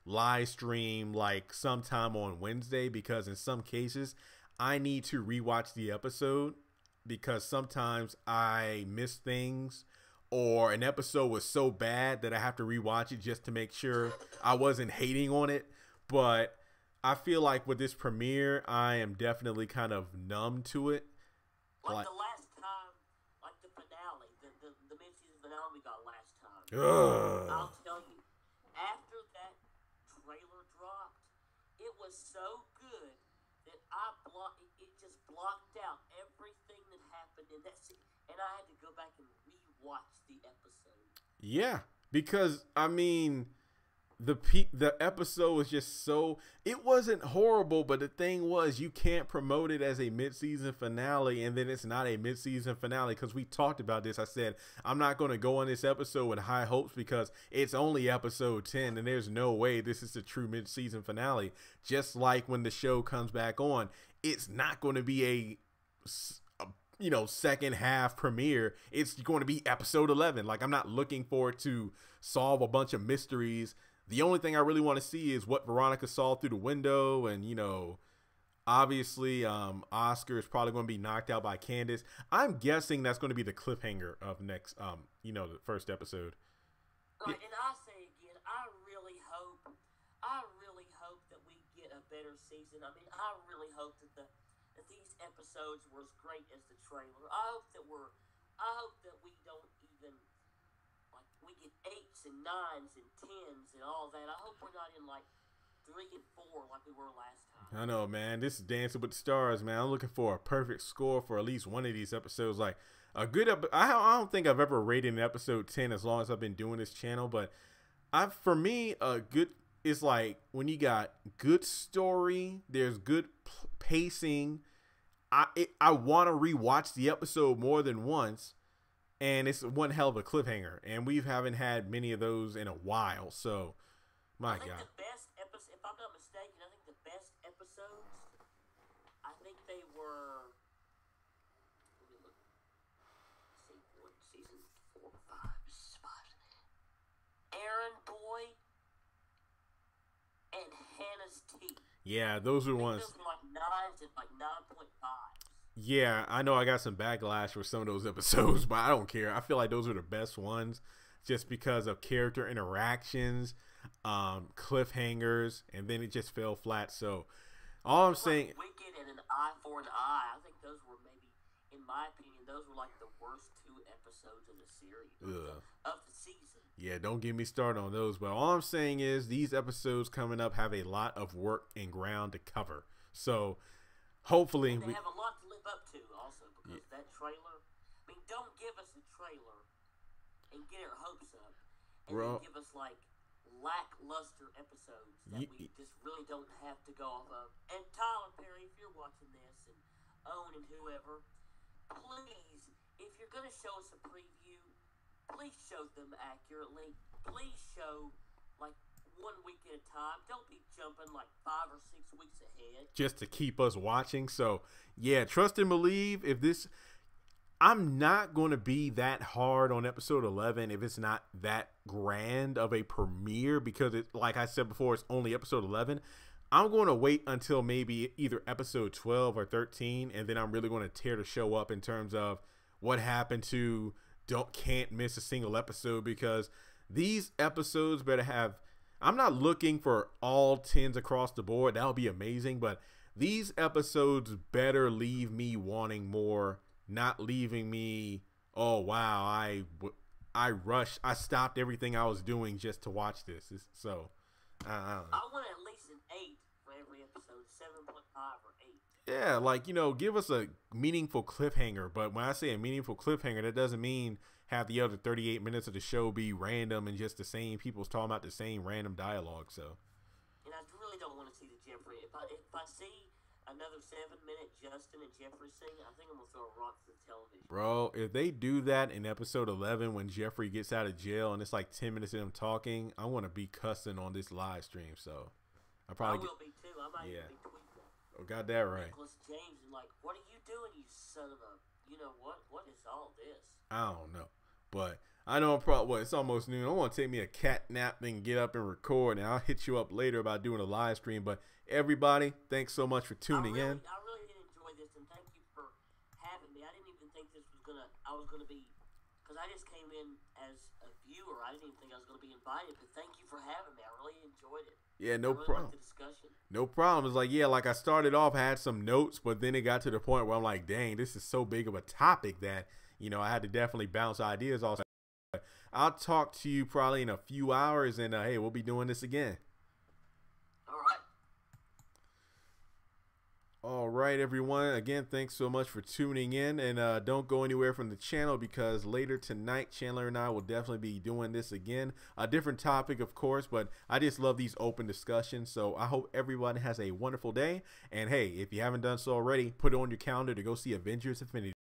live stream like sometime on Wednesday because in some cases I need to rewatch the episode because sometimes I miss things or an episode was so bad that I have to rewatch it just to make sure I wasn't hating on it. But I feel like with this premiere, I am definitely kind of numb to it. Like the last time, like the finale, the mid-season finale we got last time. I'll tell you, after that trailer dropped, it was so good that it just blocked out everything that happened in that scene, and I had to go back and rewatch the episode. Yeah, because I mean, the episode was just so, it wasn't horrible, but the thing was you can't promote it as a mid-season finale and then it's not a mid-season finale because we talked about this. I said I'm not going to go on this episode with high hopes because it's only episode 10 and there's no way this is the true mid-season finale. Just like when the show comes back on, it's not going to be a second half premiere. It's going to be episode 11. Like, I'm not looking forward to solve a bunch of mysteries. The only thing I really want to see is what Veronica saw through the window. And, obviously, Oscar is probably going to be knocked out by Candace. I'm guessing that's going to be the cliffhanger of next, the first episode. Right, and I say again, I really hope that we get a better season. I mean, I really hope that these episodes were as great as the trailer. I hope that we don't even, like, we get 8s and 9s and 10s and all that. I hope we're not in like 3 and 4 like we were last time. I know, man. This is Dancing with the Stars, man. I'm looking for a perfect score for at least one of these episodes. Like a good, I don't think I've ever rated an episode 10 as long as I've been doing this channel, but for me, a good is like when you got good story, there's good pacing, I want to rewatch the episode more than once, and it's one hell of a cliffhanger, and we haven't had many of those in a while. So, my God. The best episode, if I'm not mistaken, I think the best episodes, I think they were. Let me look. Season 4, 5, 5. Aaron Boy and Hannah's Tea. Yeah, those are ones. Those were like 9s and like 9.5. Yeah, I know I got some backlash for some of those episodes, but I don't care. I feel like those are the best ones just because of character interactions, cliffhangers, and then it just fell flat. So all I'm saying, Wicked and An Eye for an Eye, I think those were maybe, in my opinion, those were like the worst 2 episodes of the series of the season. Yeah, don't get me started on those. But all I'm saying is these episodes coming up have a lot of work and ground to cover. So hopefully and they have a lot to live up to also, because that trailer, I mean, don't give us a trailer and get our hopes up and then give us like lackluster episodes that we just really don't have to go off of. And Tyler Perry, if you're watching this, and Owen and whoever, please, if you're going to show us a preview, please show them accurately. Please show like 1 week at a time. Don't be jumping like 5 or 6 weeks ahead. Just to keep us watching. So yeah, trust and believe. If this, I'm not going to be that hard on episode 11 if it's not that grand of a premiere, because it, like I said before, it's only episode 11. I'm going to wait until maybe either episode 12 or 13, and then I'm really going to tear the show up in terms of what happened to can't miss a single episode, because these episodes better have, I'm not looking for all 10s across the board. That would be amazing, but these episodes better leave me wanting more, not leaving me, oh wow, I rushed, I stopped everything I was doing just to watch this. So I want at least an 8 for every episode, 7.5 or 8. Yeah, like, you know, give us a meaningful cliffhanger. But when I say a meaningful cliffhanger, that doesn't mean have the other 38 minutes of the show be random and just the same people's talking about the same random dialogue. So, and I really don't want to see the Jeffrey. If I see another 7-minute Justin and Jeffrey scene, I think I'm gonna throw a rock to the television. Bro, if they do that in episode 11 when Jeffrey gets out of jail and it's like 10 minutes of them talking, I want to be cussing on this live stream. So I will be too. I might even be tweeting. Oh, got that right. Nicholas James, and like, what are you doing, you son of a, you know what? What is all this? I don't know, but I know it's almost noon. I want to take me a cat nap, then get up and record, and I'll hit you up later about doing a live stream. But everybody, thanks so much for tuning in. I really did enjoy this, and thank you for having me. I didn't even think I was gonna be, because I just came in as a viewer. I didn't even think I was gonna be invited, but thank you for having me. I really enjoyed it. Yeah, no problem. The discussion. No problem. It's like, yeah, like I started off, had some notes, but then it got to the point where I'm like, dang, this is so big of a topic that, you know, I had to definitely bounce ideas off. I'll talk to you probably in a few hours, and hey, we'll be doing this again. All right, everyone. Again, thanks so much for tuning in, and don't go anywhere from the channel, because later tonight, Chandler and I will definitely be doing this again. A different topic, of course, but I just love these open discussions. So I hope everyone has a wonderful day. And hey, if you haven't done so already, put it on your calendar to go see Avengers Infinity.